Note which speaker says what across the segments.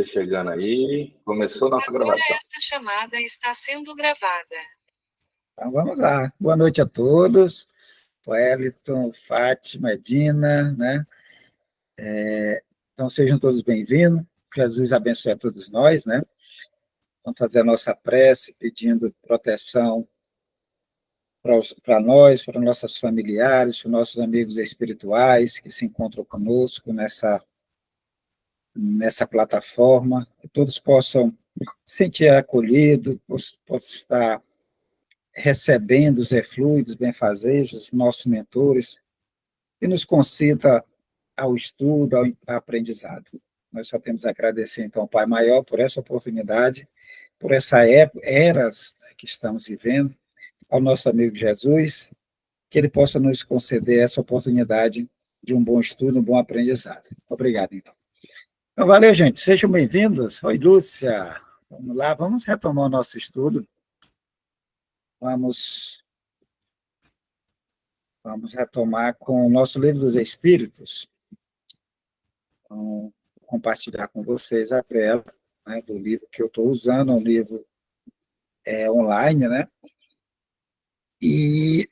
Speaker 1: Chegando aí, começou nossa gravação.
Speaker 2: Esta chamada está sendo gravada.
Speaker 3: Então vamos lá. Boa noite a todos. Wellington, Fátima, Edina, né? Então sejam todos bem-vindos. Jesus abençoe a todos nós, né? Vamos fazer a nossa prece pedindo proteção para nós, para nossos familiares, para nossos amigos espirituais que se encontram conosco nessa plataforma, que todos possam sentir acolhido, possam estar recebendo os efluidos, benfazejos, nossos mentores, e nos conceda ao estudo, ao aprendizado. Nós só temos a agradecer, então, ao Pai Maior, por essa oportunidade, por essa eras que estamos vivendo, ao nosso amigo Jesus, que ele possa nos conceder essa oportunidade de um bom estudo, um bom aprendizado. Obrigado, então. Então, valeu, gente. Sejam bem-vindos. Oi, Lúcia. Vamos lá, vamos retomar o nosso estudo. Vamos retomar com o nosso Livro dos Espíritos. Então, vou compartilhar com vocês a tela, né, do livro que eu estou usando, um livro online, né? E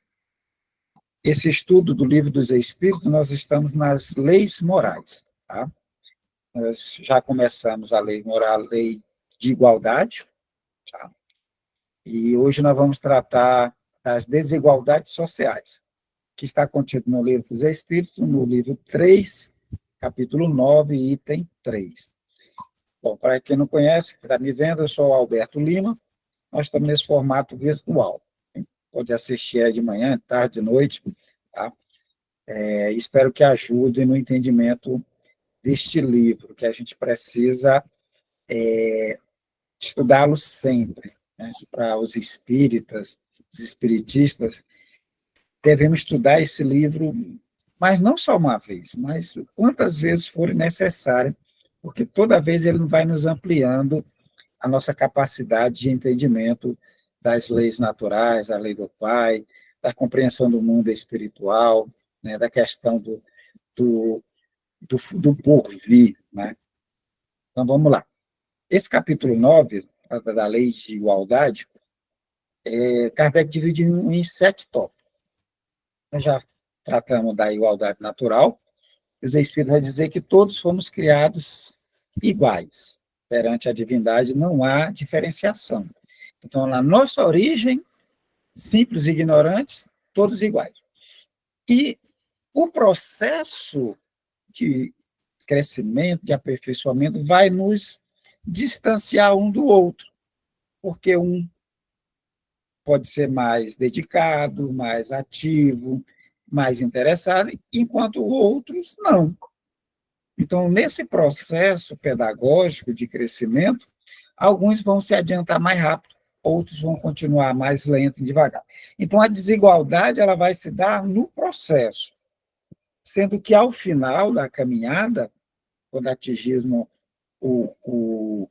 Speaker 3: esse estudo do Livro dos Espíritos, nós estamos nas leis morais, tá? Nós já começamos a lei moral, a lei de igualdade, tá? E hoje nós vamos tratar das desigualdades sociais, que está contido no Livro dos Espíritos, no livro 3, capítulo 9, item 3. Bom, para quem não conhece, que está me vendo, eu sou o Alberto Lima, nós estamos nesse formato virtual. Pode assistir de manhã, tarde, de noite, tá? Espero que ajude no entendimento deste livro, que a gente precisa estudá-lo sempre, né? Para os espíritas, os espiritistas, devemos estudar esse livro, mas não só uma vez, mas quantas vezes forem necessárias, porque toda vez ele vai nos ampliando a nossa capacidade de entendimento das leis naturais, da lei do Pai, da compreensão do mundo espiritual, né, da questão do porvir, né? Então, vamos lá. Esse capítulo 9, da lei de igualdade, Kardec divide em 7 tópicos. Nós já tratamos da igualdade natural, os Espíritos vão dizer que todos fomos criados iguais. Perante a divindade não há diferenciação. Então, na nossa origem, simples e ignorantes, todos iguais. E o processo de crescimento, de aperfeiçoamento, vai nos distanciar um do outro, porque um pode ser mais dedicado, mais ativo, mais interessado, enquanto outros não. Então, nesse processo pedagógico de crescimento, alguns vão se adiantar mais rápido, outros vão continuar mais lento e devagar. Então, a desigualdade ela vai se dar no processo, sendo que, ao final da caminhada, quando atingirmos o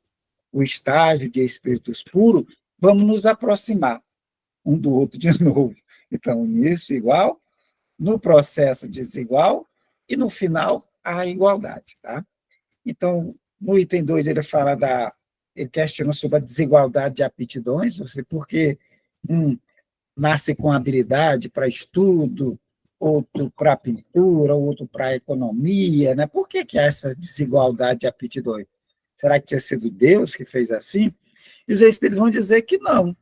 Speaker 3: estágio de espíritos puros, vamos nos aproximar um do outro de novo. Então, nisso igual, no processo desigual, e no final, a igualdade. Tá? Então, no item 2, ele questiona sobre a desigualdade de aptidões, ou seja, porque um nasce com habilidade para estudo, outro para pintura, outro para economia, né? Por que há essa desigualdade de aptidões? Será que tinha sido Deus que fez assim? E os Espíritos vão dizer que não.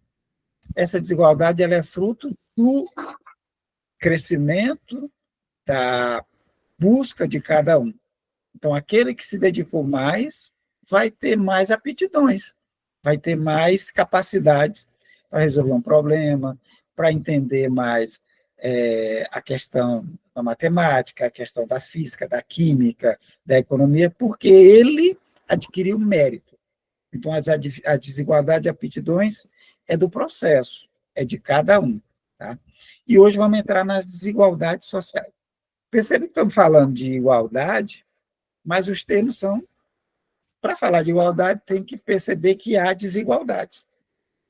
Speaker 3: Essa desigualdade ela é fruto do crescimento, da busca de cada um. Então, aquele que se dedicou mais vai ter mais aptidões, vai ter mais capacidades para resolver um problema, para entender mais a questão da matemática, a questão da física, da química, da economia, porque ele adquiriu mérito. Então, a desigualdade de aptidões é do processo, é de cada um. Tá? E hoje vamos entrar nas desigualdades sociais. Percebe que estamos falando de igualdade, mas os termos são, para falar de igualdade, tem que perceber que há desigualdades.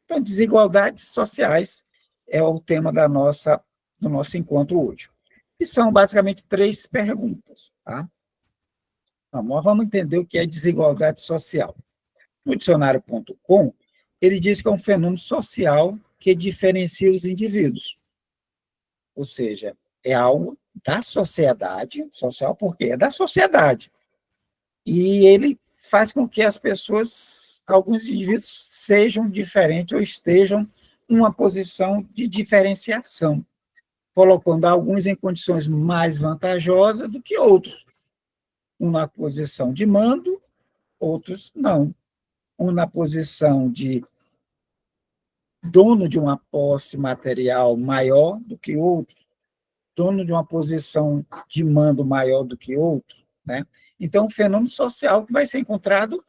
Speaker 3: Então, desigualdades sociais é o tema do nosso encontro hoje. E são basicamente 3 perguntas. Tá? Nós vamos entender o que é desigualdade social. No dicionário.com, ele diz que é um fenômeno social que diferencia os indivíduos. Ou seja, é algo da sociedade, social porque é da sociedade. E ele faz com que as pessoas, alguns indivíduos, sejam diferentes ou estejam em uma posição de diferenciação, colocando alguns em condições mais vantajosas do que outros. Um na posição de mando, outros não. Um na posição de dono de uma posse material maior do que outro, dono de uma posição de mando maior do que outro, né? Então, um fenômeno social que vai ser encontrado,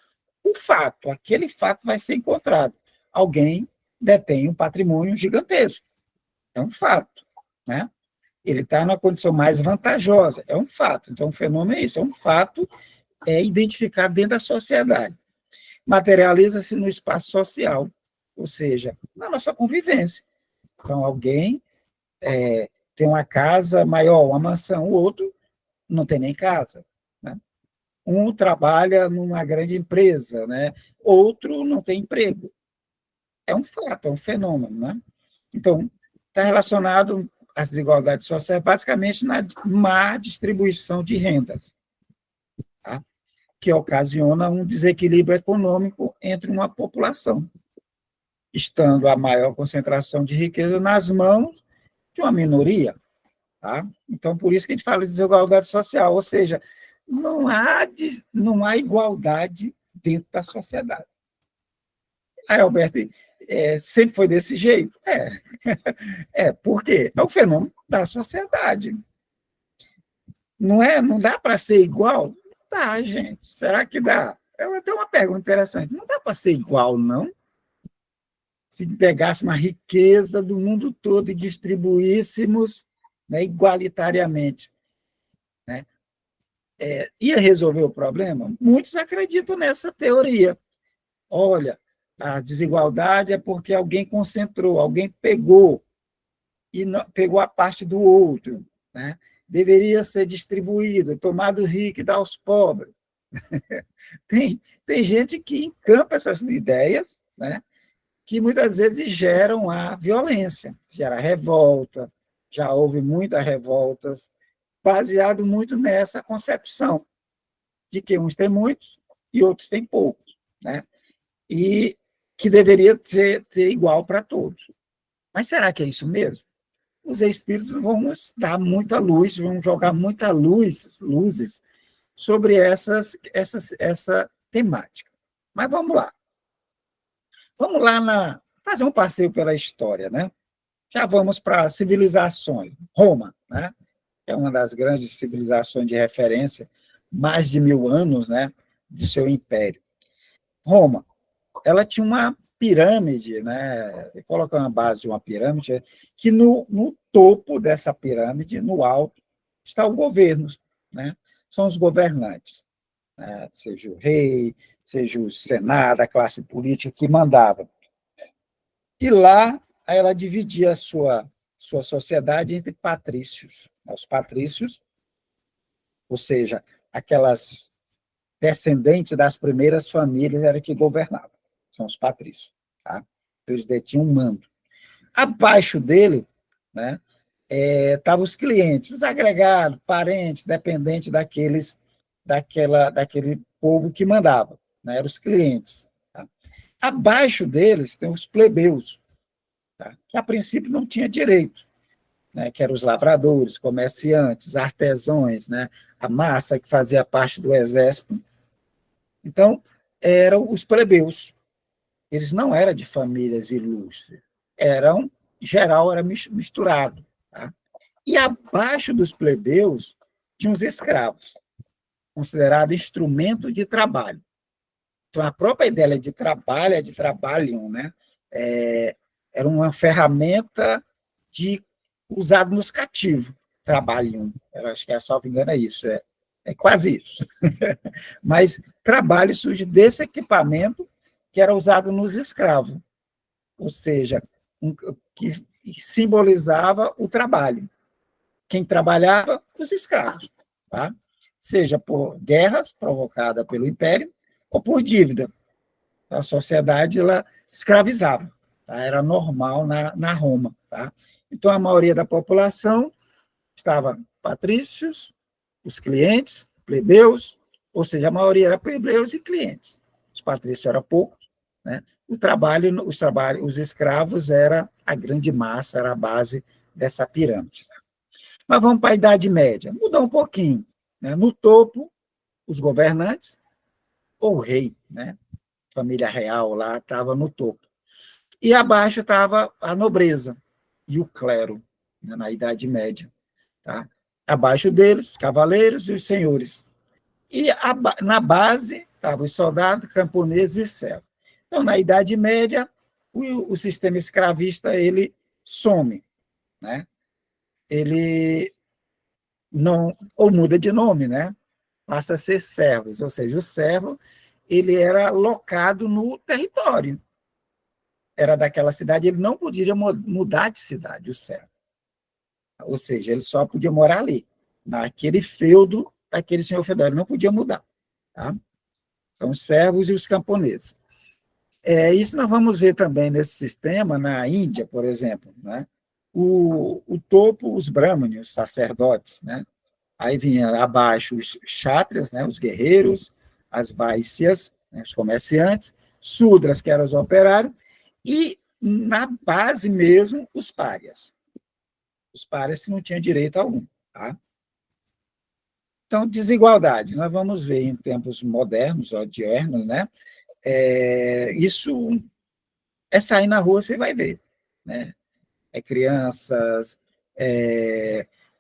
Speaker 3: o fato, aquele fato vai ser encontrado. Alguém detém um patrimônio gigantesco, é um fato, né? Ele está numa condição mais vantajosa, é um fato. Então, o fenômeno é isso, é um fato identificado dentro da sociedade. Materializa-se no espaço social, ou seja, na nossa convivência. Então, alguém tem uma casa maior, uma mansão, o outro não tem nem casa, né? Um trabalha numa grande empresa, né? Outro não tem emprego. É um fato, é um fenômeno, né? Então, está relacionado às desigualdades sociais basicamente na má distribuição de rendas, tá? Que ocasiona um desequilíbrio econômico entre uma população, estando a maior concentração de riqueza nas mãos de uma minoria. Tá? Então, por isso que a gente fala de desigualdade social, ou seja, não há igualdade dentro da sociedade. Aí, Alberto, sempre foi desse jeito? Por quê? É o fenômeno da sociedade. Não dá para ser igual? Não dá, gente. Será que dá? Eu tenho uma pergunta interessante. Não dá para ser igual, não? Se pegasse uma riqueza do mundo todo e distribuíssemos, né, igualitariamente, né, ia resolver o problema? Muitos acreditam nessa teoria. Olha, a desigualdade é porque alguém concentrou, alguém pegou, e não, pegou a parte do outro, né? Deveria ser distribuído, tomado rico e dar aos pobres. Tem gente que encampa essas ideias, né, que muitas vezes geram a violência, gera revolta, já houve muitas revoltas, baseado muito nessa concepção de que uns têm muitos e outros têm poucos, né? E que deveria ter igual para todos. Mas será que é isso mesmo? Os espíritos vão nos dar muita luz, vão jogar muita luzes sobre essa temática. Mas vamos lá. Vamos lá fazer um passeio pela história, né? Já vamos para civilizações. Roma, né? É uma das grandes civilizações de referência, mais de 1000 anos, né, de seu império. Roma, ela tinha uma pirâmide, né? Coloca uma base de uma pirâmide, que no topo dessa pirâmide, no alto, está o governo, né? São os governantes, né? Seja o rei, seja o senado, a classe política que mandava. E lá ela dividia a sua sociedade entre patrícios. Os patrícios, ou seja, aquelas descendentes das primeiras famílias, eram que governavam, são os patrícios. Tá? Eles detinham um mando. Abaixo dele, né, estavam os clientes, os agregados, parentes, dependentes daquele povo que mandava, né, eram os clientes. Tá? Abaixo deles tem os plebeus, tá? Que a princípio não tinha direito, né, que eram os lavradores, comerciantes, artesãos, né, a massa que fazia parte do exército. Então, eram os plebeus. Eles não eram de famílias ilustres, em geral, era misturado. Tá? E abaixo dos plebeus tinham os escravos, considerado instrumento de trabalho. Então, a própria ideia de trabalho é de trabalho, né? Era uma ferramenta usada nos cativos. Trabalho, eu acho que salvo engano é isso, é quase isso. Mas trabalho surge desse equipamento que era usado nos escravos, ou seja, que simbolizava o trabalho. Quem trabalhava? Os escravos. Tá? seja por guerras provocadas pelo Império ou por dívida. A sociedade ela escravizava, tá? Era normal na Roma. Tá? Então, a maioria da população estava patrícios, os clientes, plebeus, ou seja, a maioria era plebeus e clientes. Os patrícios eram poucos, né? Os escravos era a grande massa, era a base dessa pirâmide. Mas vamos para a Idade Média. Mudou um pouquinho. Né? No topo, os governantes, ou o rei, né? A família real lá estava no topo. E abaixo estava a nobreza e o clero, né? Na Idade Média. Tá? Abaixo deles, cavaleiros e os senhores. E na base estavam os soldados, camponeses e servos. Então, na Idade Média, o sistema escravista ele some. Né? Ele não, ou muda de nome, né? Passa a ser servos, ou seja, o servo ele era locado no território. Era daquela cidade, ele não poderia mudar de cidade, o servo. Ou seja, ele só podia morar ali, naquele feudo daquele senhor feudal, ele não podia mudar. Tá? Então, os servos e os camponeses. Isso nós vamos ver também nesse sistema, na Índia, por exemplo. Né? O topo, os brahmanes, os sacerdotes. Né? Aí vinha abaixo os kshatriyas, né? Os guerreiros, as vaisyas, né? Os comerciantes, sudras, que eram os operários, e, na base mesmo, os párias. Os párias não tinham direito algum. Tá? Então, desigualdade. Nós vamos ver em tempos modernos, odiernos, né? Isso é sair na rua, você vai ver. Né? Crianças,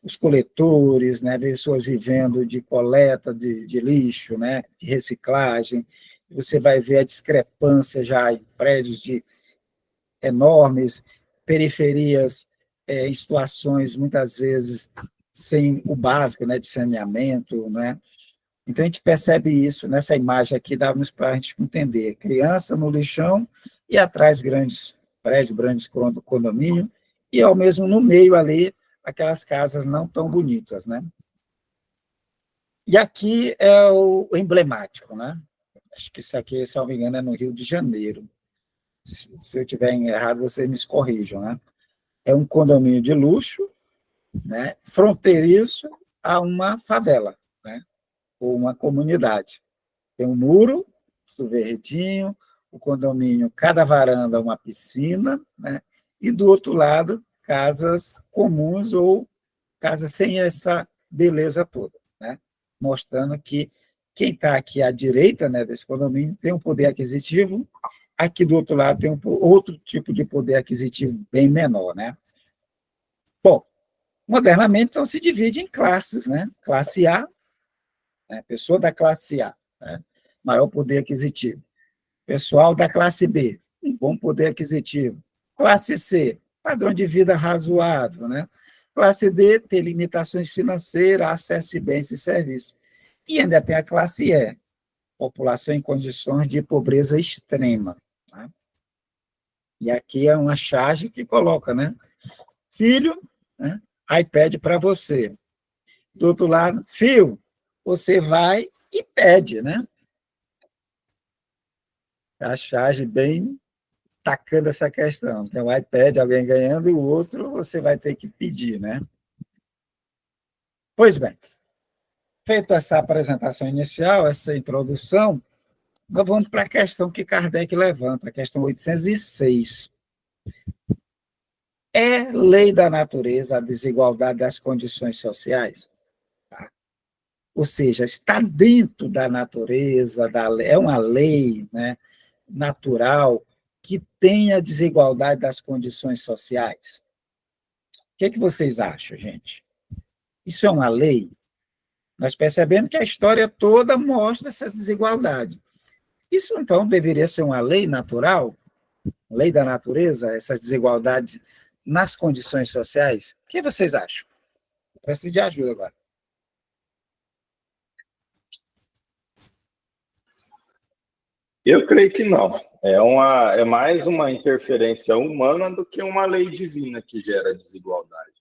Speaker 3: os coletores, né? Pessoas vivendo de coleta de lixo, né? De reciclagem. Você vai ver a discrepância já em prédios enormes, periferias, em situações, muitas vezes, sem o básico, né? De saneamento, né? Então, a gente percebe isso nessa imagem aqui, dá-nos para a gente entender. Criança no lixão e atrás grandes prédios, grandes condomínios, e, ao mesmo no meio ali, aquelas casas não tão bonitas. Né? E aqui é o emblemático. Né? Acho que isso aqui, se não me engano, é no Rio de Janeiro. Se eu estiver errado, vocês me corrijam. Né? É um condomínio de luxo, né? Fronteiriço a uma favela, né? Ou uma comunidade. Tem um muro, tudo verdinho, o condomínio, cada varanda uma piscina, né? E do outro lado, casas comuns ou casas sem essa beleza toda, né? Mostrando que quem está aqui à direita, né, desse condomínio tem um poder aquisitivo, aqui do outro lado tem outro tipo de poder aquisitivo bem menor. Né? Bom, modernamente, então, se divide em classes. Né? Classe A, né, pessoa da classe A, né, maior poder aquisitivo. Pessoal da classe B, um bom poder aquisitivo. Classe C, padrão de vida razoável. Né? Classe D, tem limitações financeiras, acesso a bens e serviços. E ainda tem a classe E, população em condições de pobreza extrema. Né? E aqui é uma charge que coloca, né? Filho, né? iPad para você. Do outro lado, filho, você vai e pede, né? A charge bem tacando essa questão. Tem um iPad, alguém ganhando, e o outro você vai ter que pedir, né? Pois bem, feita essa apresentação inicial, essa introdução, nós vamos para a questão que Kardec levanta, a questão 806. É lei da natureza a desigualdade das condições sociais? Tá? Ou seja, está dentro da natureza, é uma lei, né, natural que tem a desigualdade das condições sociais? O que vocês acham, gente? Isso é uma lei? Nós percebemos que a história toda mostra essas desigualdades. Isso, então, deveria ser uma lei natural? Lei da natureza, essas desigualdades nas condições sociais? O que vocês acham? Preciso de ajuda agora.
Speaker 1: Eu creio que não. É mais uma interferência humana do que uma lei divina que gera desigualdade.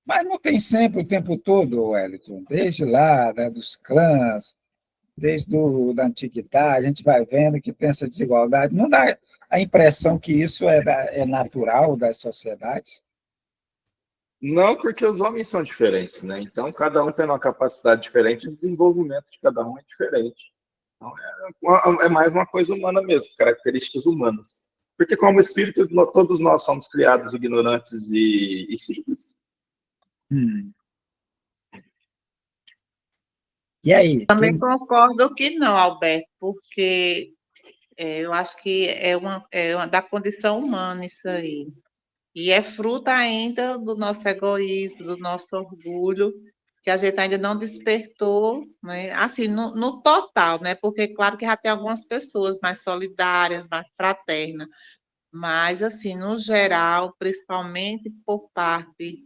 Speaker 3: Mas não tem sempre, o tempo todo, Wellington, desde lá, né, dos clãs, da antiguidade, a gente vai vendo que tem essa desigualdade. Não dá a impressão que isso é natural das sociedades?
Speaker 1: Não, porque os homens são diferentes, né? Então, cada um tem uma capacidade diferente, o desenvolvimento de cada um é diferente. Então, é mais uma coisa humana mesmo, características humanas. Porque, como espírito, todos nós somos criados ignorantes e simples.
Speaker 3: E aí?
Speaker 4: Também concordo que não, Alberto, porque eu acho que é uma da condição humana isso aí. E é fruto ainda do nosso egoísmo, do nosso orgulho, que a gente ainda não despertou, né? Assim, no total, né? Porque, claro que já tem algumas pessoas mais solidárias, mais fraternas, mas, assim, no geral, principalmente por parte,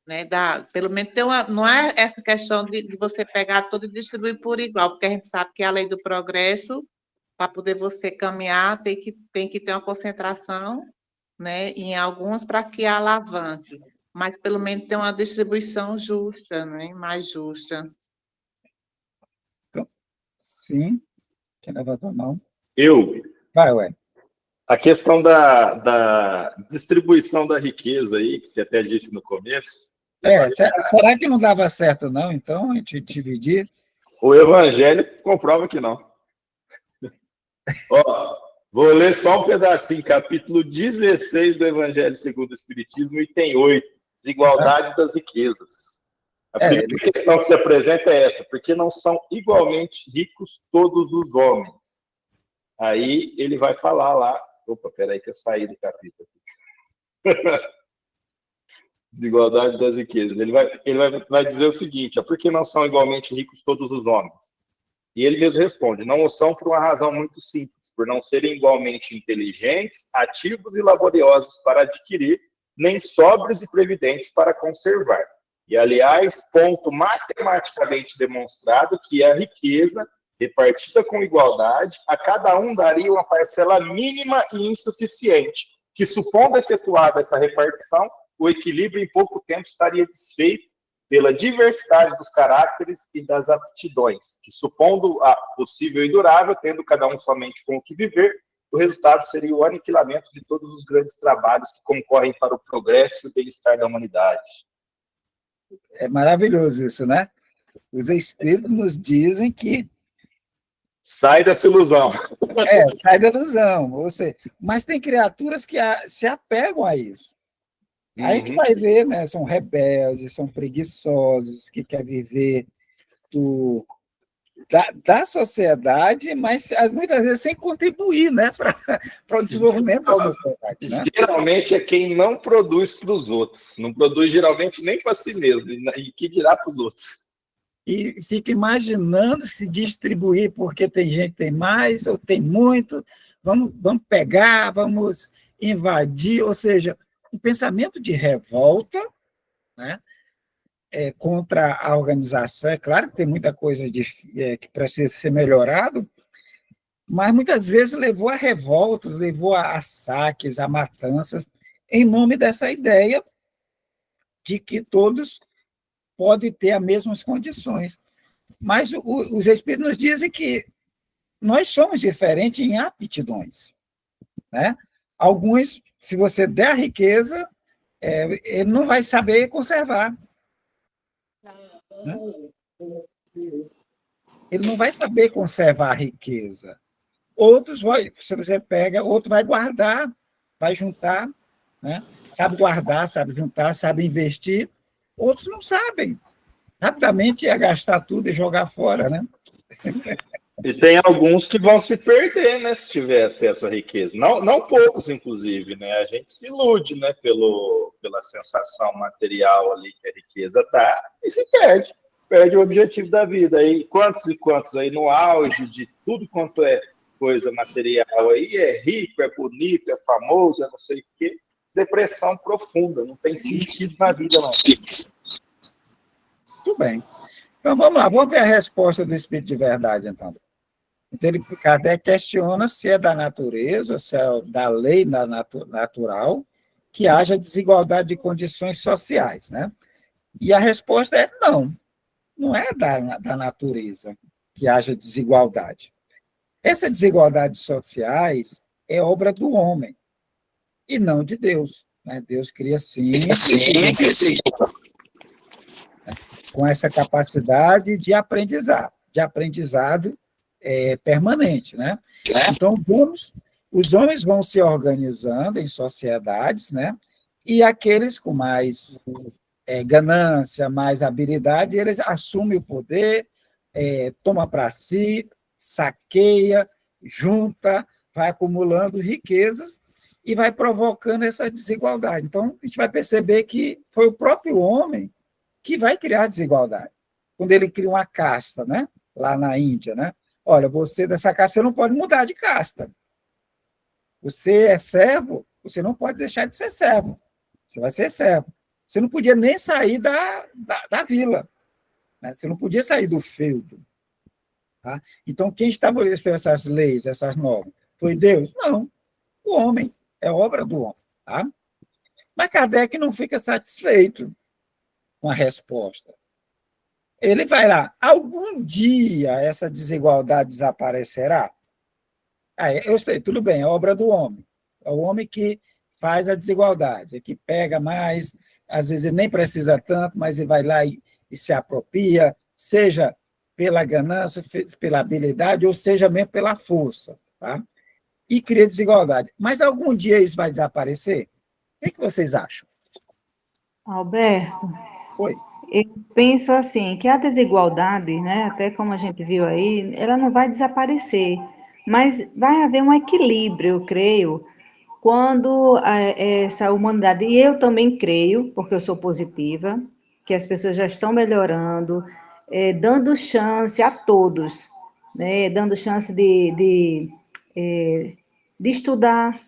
Speaker 4: né, pelo menos não é essa questão de você pegar tudo e distribuir por igual, porque a gente sabe que a lei do progresso, para poder você caminhar, tem que ter uma concentração, né, em alguns para que alavanque, mas pelo menos ter uma distribuição justa, né, mais justa.
Speaker 3: Sim, quem levantou a mão?
Speaker 1: Eu.
Speaker 3: Vai, ué.
Speaker 1: A questão da distribuição da riqueza aí, que você até disse no começo.
Speaker 3: Será que não dava certo, não, então, a gente dividir?
Speaker 1: O Evangelho comprova que não. Ó, vou ler só um pedacinho, capítulo 16 do Evangelho segundo o Espiritismo, item 8, desigualdade das riquezas. A primeira questão que se apresenta é essa, porque não são igualmente ricos todos os homens. Aí ele vai falar lá, opa, peraí que eu saí do capítulo aqui. Desigualdade das riquezas. Ele vai dizer o seguinte, por que não são igualmente ricos todos os homens? E ele mesmo responde, não o são por uma razão muito simples, por não serem igualmente inteligentes, ativos e laboriosos para adquirir, nem sóbrios e previdentes para conservar. E, aliás, ponto matematicamente demonstrado que a riqueza, repartida com igualdade, a cada um daria uma parcela mínima e insuficiente, que, supondo efetuada essa repartição, o equilíbrio em pouco tempo estaria desfeito pela diversidade dos caracteres e das aptidões, que, supondo a possível e durável, tendo cada um somente com o que viver, o resultado seria o aniquilamento de todos os grandes trabalhos que concorrem para o progresso e o bem-estar da humanidade.
Speaker 3: É maravilhoso isso, né? Os espíritos nos dizem que
Speaker 1: sai dessa ilusão.
Speaker 3: Sai da ilusão. Mas tem criaturas que se apegam a isso. Aí que vai ver, né? São rebeldes, são preguiçosos, que querem viver da sociedade, mas muitas vezes sem contribuir, né, para o desenvolvimento da sociedade. Né?
Speaker 1: Geralmente é quem não produz para os outros. Não produz geralmente nem para si mesmo, e que dirá para os outros.
Speaker 3: E fica imaginando se distribuir, porque tem gente que tem mais ou tem muito, vamos pegar, vamos invadir, ou seja, um pensamento de revolta, né, contra a organização. É claro que tem muita coisa que precisa ser melhorado, mas muitas vezes levou a revoltas, levou a saques, a matanças, em nome dessa ideia de que todos podem ter as mesmas condições. Mas os espíritos nos dizem que nós somos diferentes em aptidões. Né? Alguns, se você der a riqueza, ele não vai saber conservar. Né? Ele não vai saber conservar a riqueza. Outros, se você pega, outro vai guardar, vai juntar, né? Sabe guardar, sabe juntar, sabe investir. Outros não sabem. Rapidamente ia gastar tudo e jogar fora, né?
Speaker 1: E tem alguns que vão se perder, né, se tiver acesso à riqueza. Não poucos, inclusive, né? A gente se ilude, né, pela sensação material ali que a riqueza dá e se perde. Perde o objetivo da vida. Aí, quantos e quantos aí no auge de tudo quanto é coisa material aí, é rico, é bonito, é famoso, é não sei o quê. Depressão profunda, não tem sentido na vida, não.
Speaker 3: Muito bem. Então, vamos lá, vamos ver a resposta do Espírito de Verdade, então. Então, Kardec questiona se é da natureza, se é da lei natural, que haja desigualdade de condições sociais, né? E a resposta é não. Não é da natureza que haja desigualdade. Essa desigualdade sociais é obra do homem e não de Deus. Né? Deus cria sim, com essa capacidade de aprendizado permanente. Né? Então, os homens vão se organizando em sociedades, né? E aqueles com mais ganância, mais habilidade, eles assumem o poder, toma para si, saqueia, junta, vai acumulando riquezas e vai provocando essa desigualdade. Então, a gente vai perceber que foi o próprio homem que vai criar desigualdade. Quando ele cria uma casta, né? Lá na Índia, né? Olha, você dessa casta, você não pode mudar de casta. Você é servo, você não pode deixar de ser servo. Você vai ser servo. Você não podia nem sair da vila. Né? Você não podia sair do feudo. Tá? Então, quem estabeleceu essas leis, essas normas? Foi Deus? Não. O homem. É obra do homem. Tá? Mas Kardec não fica satisfeito com a resposta. Ele vai lá. Algum dia essa desigualdade desaparecerá? Eu sei, tudo bem, é obra do homem. É o homem que faz a desigualdade, é que pega mais, às vezes ele nem precisa tanto, mas ele vai lá e se apropria, seja pela ganância, pela habilidade, ou seja mesmo pela força. Tá? E cria desigualdade. Mas algum dia isso vai desaparecer? O que vocês acham?
Speaker 5: Alberto,
Speaker 3: Oi.
Speaker 5: eu penso assim, que a desigualdade, né, até como a gente viu aí, ela não vai desaparecer, mas vai haver um equilíbrio, eu creio, quando essa humanidade, e eu também creio, porque eu sou positiva, que as pessoas já estão melhorando, dando chance a todos, né, dando chance de estudar,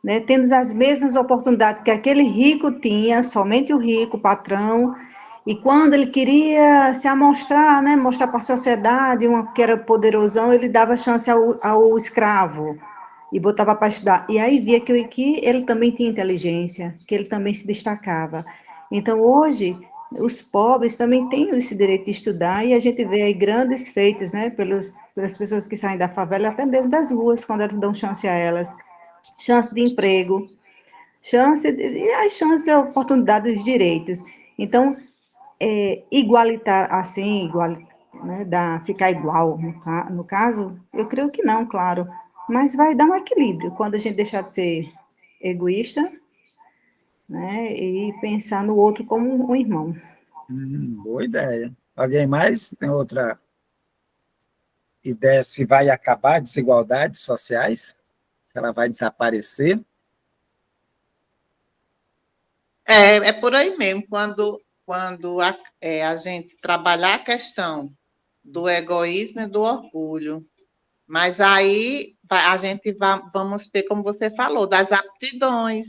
Speaker 5: né, tendo as mesmas oportunidades que aquele rico tinha, somente o rico, o patrão, e quando ele queria se amostrar, né, mostrar para a sociedade que era poderosão, ele dava chance ao escravo e botava para estudar. E aí via que ele também tinha inteligência, que ele também se destacava. Então, hoje, os pobres também têm esse direito de estudar, e a gente vê aí grandes feitos, né, pelas pessoas que saem da favela, até mesmo das ruas, quando elas dão chance a elas, chance de emprego, e as chances, a oportunidade dos direitos. Então, igualitar assim, né, ficar igual, no caso, eu creio que não, claro, mas vai dar um equilíbrio quando a gente deixar de ser egoísta, né, e pensar no outro como um irmão.
Speaker 3: Boa ideia. Alguém mais tem outra ideia se vai acabar a desigualdades sociais? Se ela vai desaparecer?
Speaker 4: É por aí mesmo, quando a gente trabalhar a questão do egoísmo e do orgulho, mas aí a gente vamos ter, como você falou, das aptidões,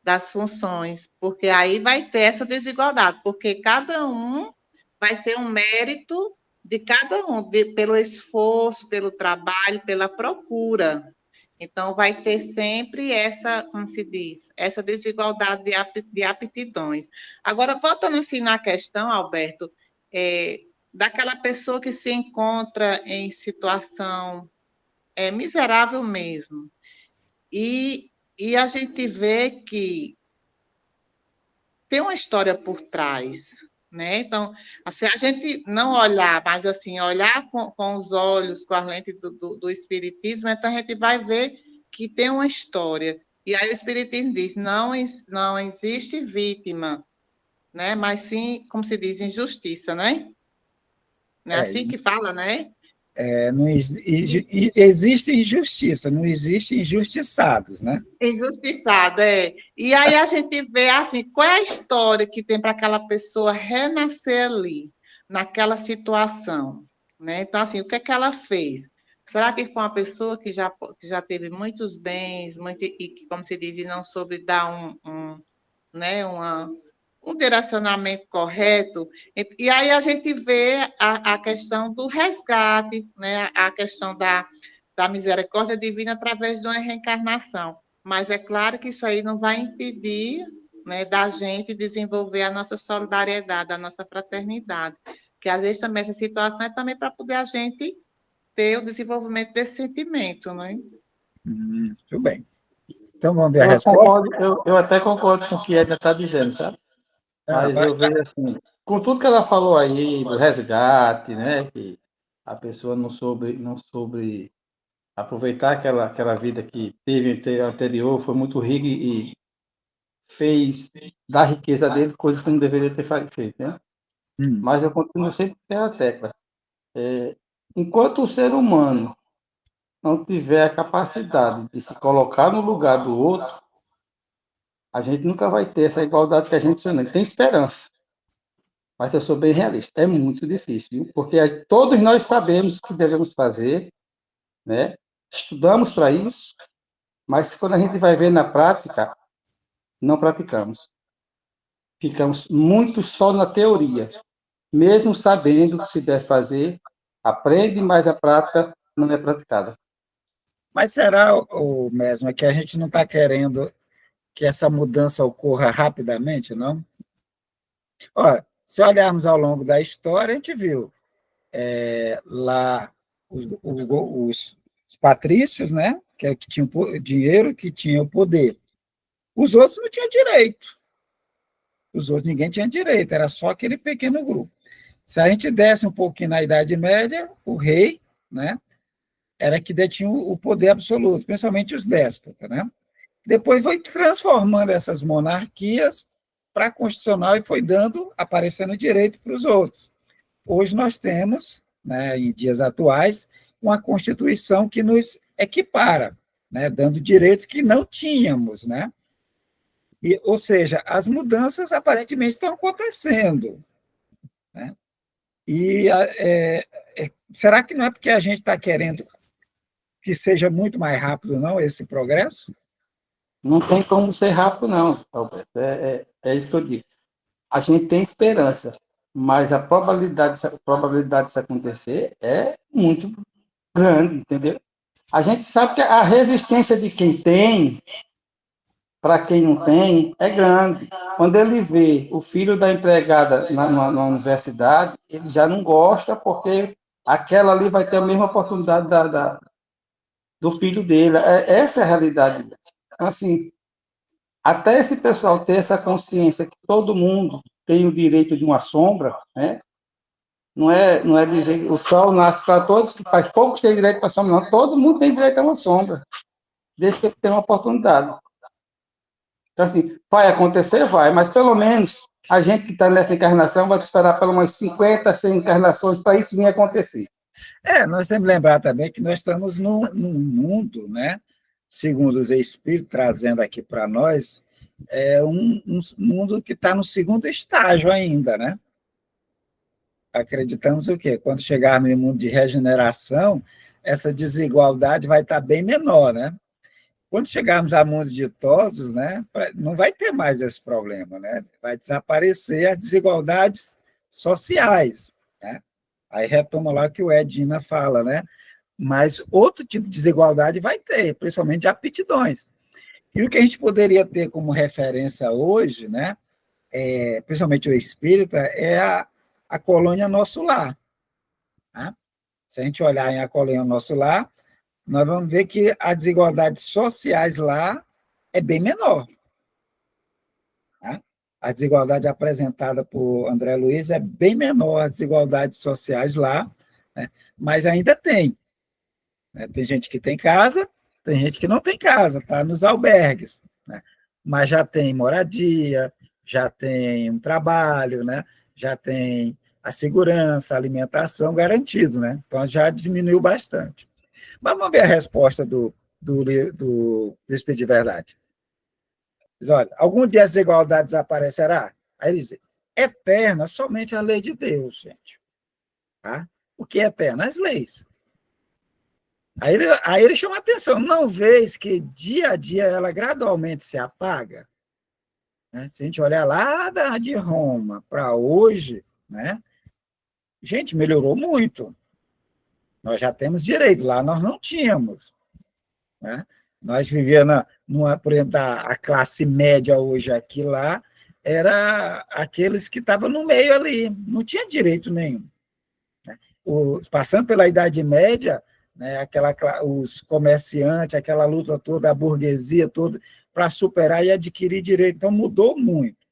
Speaker 4: das funções, porque aí vai ter essa desigualdade, porque cada um vai ser um mérito de cada um, pelo esforço, pelo trabalho, pela procura. Então, vai ter sempre essa, como se diz, essa desigualdade de aptidões. Agora, voltando assim na questão, Alberto, daquela pessoa que se encontra em situação miserável mesmo, e a gente vê que tem uma história por trás, né? Então, se a gente não olhar, mas assim, olhar com os olhos, com a lente do Espiritismo, então a gente vai ver que tem uma história. E aí o Espiritismo diz, não existe vítima, né? Mas sim, como se diz, injustiça, né? Não é assim que fala, né?
Speaker 3: Não existe injustiça, não existe injustiçados, né?
Speaker 4: Injustiçado, é. E aí a gente vê, assim, qual é a história que tem para aquela pessoa renascer ali, naquela situação, né? Então, assim, o que é que ela fez? Será que foi uma pessoa que já teve muitos bens, e que, como se diz, e não soube dar né, um direcionamento correto? E aí a gente vê a questão do resgate, né? A questão da misericórdia divina através de uma reencarnação. Mas é claro que isso aí não vai impedir né, da gente desenvolver a nossa solidariedade, a nossa fraternidade. Que às vezes também essa situação é também para poder a gente ter o desenvolvimento desse sentimento, né?
Speaker 3: Tudo bem. Então, vamos ver a
Speaker 6: Eu
Speaker 3: resposta?
Speaker 6: concordo, eu até concordo com o que a Edna está dizendo, sabe? Mas
Speaker 3: Vai.
Speaker 6: eu vejo assim, com tudo que ela falou aí, do resgate, né? Que a pessoa não soube aproveitar aquela vida que teve anterior, foi muito rica e fez da riqueza dele coisas que não deveria ter feito, né? Mas eu continuo sempre com aquela tecla. Enquanto o ser humano não tiver a capacidade de se colocar no lugar do outro, a gente nunca vai ter essa igualdade que a gente sonha. Tem esperança, mas eu sou bem realista. É muito difícil, viu? Porque todos nós sabemos o que devemos fazer, né? Estudamos para isso, mas quando a gente vai ver na prática, não praticamos. Ficamos muito só na teoria. Mesmo sabendo o que se deve fazer, aprende, mas a prática não é praticada.
Speaker 3: Mas será, o mesmo, que a gente não está querendo que essa mudança ocorra rapidamente, não? Olha, se olharmos ao longo da história, a gente viu lá os patrícios, né, que tinham dinheiro, que tinham poder. Os outros não tinham direito. Os outros ninguém tinha direito, era só aquele pequeno grupo. Se a gente desse um pouquinho na Idade Média, o rei, né, era que detinha o poder absoluto, principalmente os déspotas, né? Depois foi transformando essas monarquias para a constitucional e foi aparecendo direito para os outros. Hoje nós temos, né, em dias atuais, uma Constituição que nos equipara, né, dando direitos que não tínhamos, né? Ou seja, as mudanças aparentemente estão acontecendo, né? E será que não é porque a gente está querendo que seja muito mais rápido, não, esse progresso?
Speaker 6: Não tem como ser rápido, não, Alberto. É isso que eu digo. A gente tem esperança, mas a probabilidade disso acontecer é muito grande, entendeu? A gente sabe que a resistência de quem tem para quem não tem é grande. Quando ele vê o filho da empregada na universidade, ele já não gosta porque aquela ali vai ter a mesma oportunidade do filho dele. Essa é a realidade. Então, assim, até esse pessoal ter essa consciência que todo mundo tem o direito de uma sombra, né? Não é dizer que o sol nasce para todos, que faz poucos têm direito para sombra, não. Todo mundo tem direito a uma sombra, desde que tenha uma oportunidade. Então, assim, vai acontecer? Vai, mas pelo menos a gente que está nessa encarnação vai esperar pelo menos 50, 100 encarnações para isso vir acontecer.
Speaker 3: Nós temos que lembrar também que nós estamos num mundo, né? Segundo os espíritos, trazendo aqui para nós, um mundo que está no segundo estágio ainda, né? Acreditamos o quê? Quando chegarmos no mundo de regeneração, essa desigualdade vai estar bem menor, né? Quando chegarmos a mundos ditosos, né, não vai ter mais esse problema, né? Vai desaparecer as desigualdades sociais, né? Aí retoma lá o que o Edina fala, né? Mas outro tipo de desigualdade vai ter, principalmente de aptidões. E o que a gente poderia ter como referência hoje, né, principalmente o espírita, é a colônia Nosso Lar. Né? Se a gente olhar em A Colônia Nosso Lar, nós vamos ver que as desigualdades sociais lá é bem menor. Né? A desigualdade apresentada por André Luiz é bem menor, as desigualdades sociais lá, né? Mas ainda tem. Né? Tem gente que tem casa, tem gente que não tem casa, está nos albergues, né? Mas já tem moradia, já tem um trabalho, né? Já tem a segurança, a alimentação garantido, né? Então já diminuiu bastante. Mas vamos ver a resposta do Espírito de Verdade. Diz, olha, algum dia a desigualdade desaparecerá? Aí ele diz, eterna somente a lei de Deus, gente. Tá? O que é eterno? As leis. Aí ele chama a atenção, não vês que dia a dia ela gradualmente se apaga? Né? Se a gente olhar lá de Roma para hoje, né? Gente, melhorou muito. Nós já temos direito, lá nós não tínhamos. Né? Nós vivíamos, por exemplo, a classe média hoje aqui lá, era aqueles que estavam no meio ali, não tinha direito nenhum. Passando pela Idade Média, né, os comerciantes, aquela luta toda, a burguesia toda, para superar e adquirir direito. Então, mudou muito.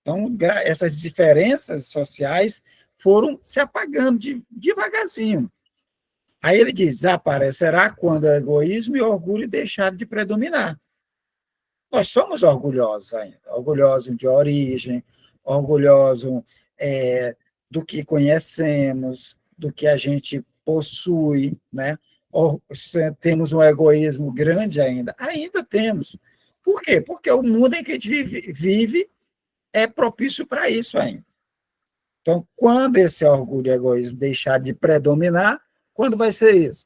Speaker 3: Então, essas diferenças sociais foram se apagando devagarzinho. Aí ele diz, desaparecerá quando o egoísmo e o orgulho deixarem de predominar. Nós somos orgulhosos ainda, orgulhosos de origem, orgulhosos do que conhecemos, do que a gente possui, né? Temos um egoísmo grande ainda temos. Por quê? Porque o mundo em que a gente vive é propício para isso ainda. Então, quando esse orgulho e egoísmo deixar de predominar, quando vai ser isso?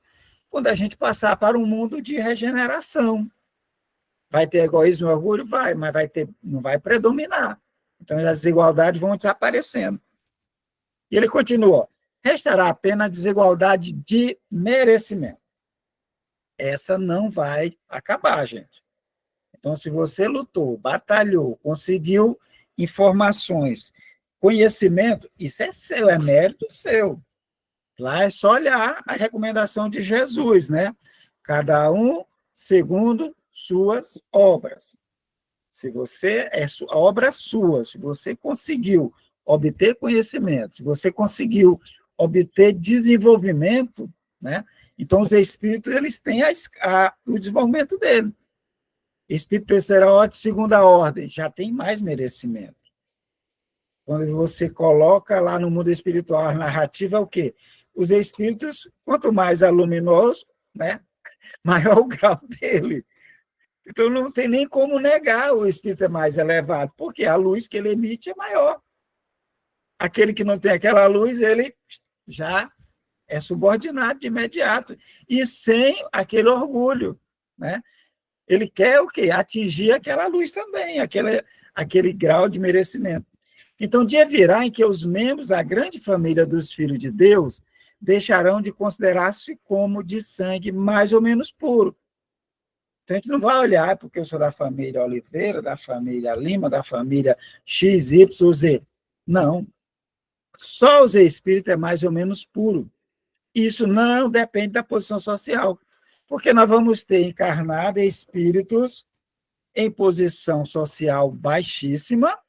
Speaker 3: Quando a gente passar para um mundo de regeneração. Vai ter egoísmo e orgulho? Vai, mas não vai predominar. Então, as desigualdades vão desaparecendo. E ele continua, restará apenas a desigualdade de merecimento. Essa não vai acabar, gente. Então, se você lutou, batalhou, conseguiu informações, conhecimento, isso é seu, é mérito seu. Lá é só olhar a recomendação de Jesus, né? Cada um segundo suas obras. Se você obra sua, se você conseguiu obter conhecimento, se você conseguiu obter desenvolvimento, né? Então os espíritos eles têm o desenvolvimento dele. Espírito terceira ordem, segunda ordem, já tem mais merecimento. Quando você coloca lá no mundo espiritual a narrativa é o quê? Os espíritos, quanto mais é luminoso, né? Maior o grau dele. Então, não tem nem como negar o espírito é mais elevado, porque a luz que ele emite é maior. Aquele que não tem aquela luz, ele já é subordinado de imediato, e sem aquele orgulho, né? Ele quer o quê? Atingir aquela luz também, aquele grau de merecimento. Então, dia virá em que os membros da grande família dos filhos de Deus deixarão de considerar-se como de sangue mais ou menos puro. Então, a gente não vai olhar porque eu sou da família Oliveira, da família Lima, da família X, Y, Z. Não. Só os espíritos é mais ou menos puro. Isso não depende da posição social, porque nós vamos ter encarnado espíritos em posição social baixíssima,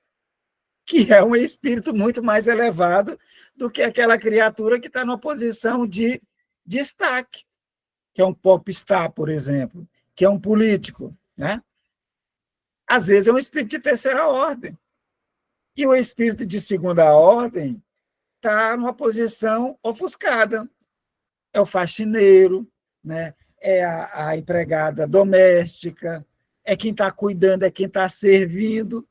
Speaker 3: que é um espírito muito mais elevado do que aquela criatura que está numa posição de destaque, que é um popstar, por exemplo, que é um político, né? Às vezes é um espírito de terceira ordem. E o espírito de segunda ordem está numa posição ofuscada. É o faxineiro, né? É a empregada doméstica, é quem está cuidando, é quem está servindo.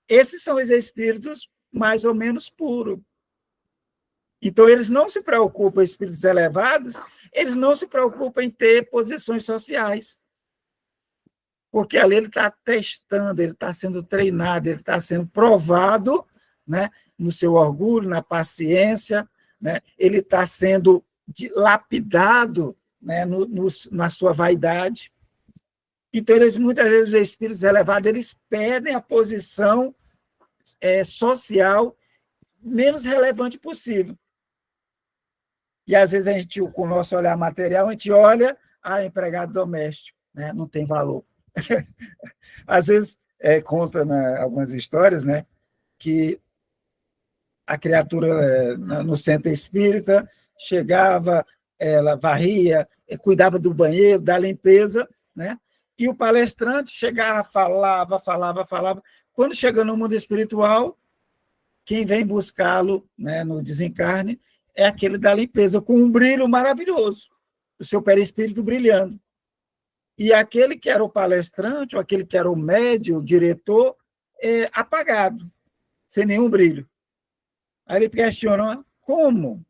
Speaker 3: Esses são os espíritos mais ou menos puros. Então, eles não se preocupam, espíritos elevados, eles não se preocupam em ter posições sociais. Porque ali ele está testando, ele está sendo treinado, ele está sendo provado, né, no seu orgulho, na paciência, né, ele está sendo lapidado, né, na sua vaidade. Então, muitas vezes, os espíritos elevados, eles perdem a posição social menos relevante possível. E, às vezes, a gente, com o nosso olhar material, a gente olha, empregado doméstico, né, não tem valor. Às vezes, conta algumas histórias, né, que a criatura no centro espírita chegava, ela varria, cuidava do banheiro, da limpeza, né, e o palestrante chegava, falava. Quando chega no mundo espiritual, quem vem buscá-lo, né, no desencarne é aquele da limpeza, com um brilho maravilhoso, o seu perispírito brilhando. E aquele que era o palestrante, ou aquele que era o médium, o diretor, apagado, sem nenhum brilho. Aí ele questiona, como?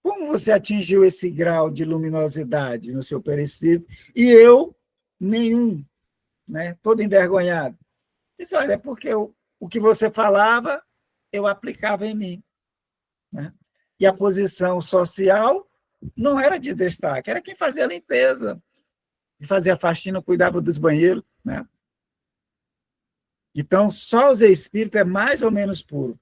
Speaker 3: Como você atingiu esse grau de luminosidade no seu perispírito e eu, nenhum, né? Todo envergonhado? Isso, olha, é porque o que você falava, eu aplicava em mim, né? E a posição social não era de destaque, era quem fazia a limpeza. que fazia faxina, cuidava dos banheiros, né? Então, só os espíritos é mais ou menos puro.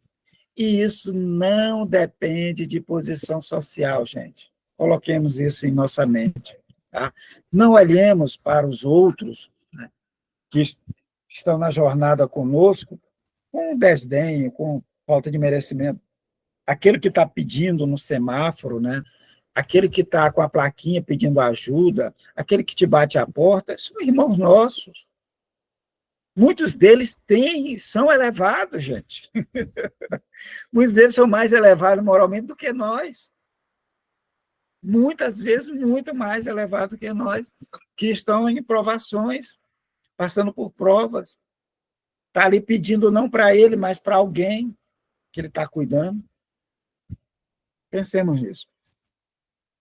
Speaker 3: E isso não depende de posição social, gente. Coloquemos isso em nossa mente. Tá? Não olhemos para os outros, né, que estão na jornada conosco com desdém, com falta de merecimento. Aquele que está pedindo no semáforo, né? Aquele que está com a plaquinha pedindo ajuda, aquele que te bate a porta, são irmãos nossos. Muitos deles são elevados, gente. Muitos deles são mais elevados moralmente do que nós. Muitas vezes, muito mais elevados do que nós, que estão em provações, passando por provas. Está ali pedindo não para ele, mas para alguém que ele está cuidando. Pensemos nisso.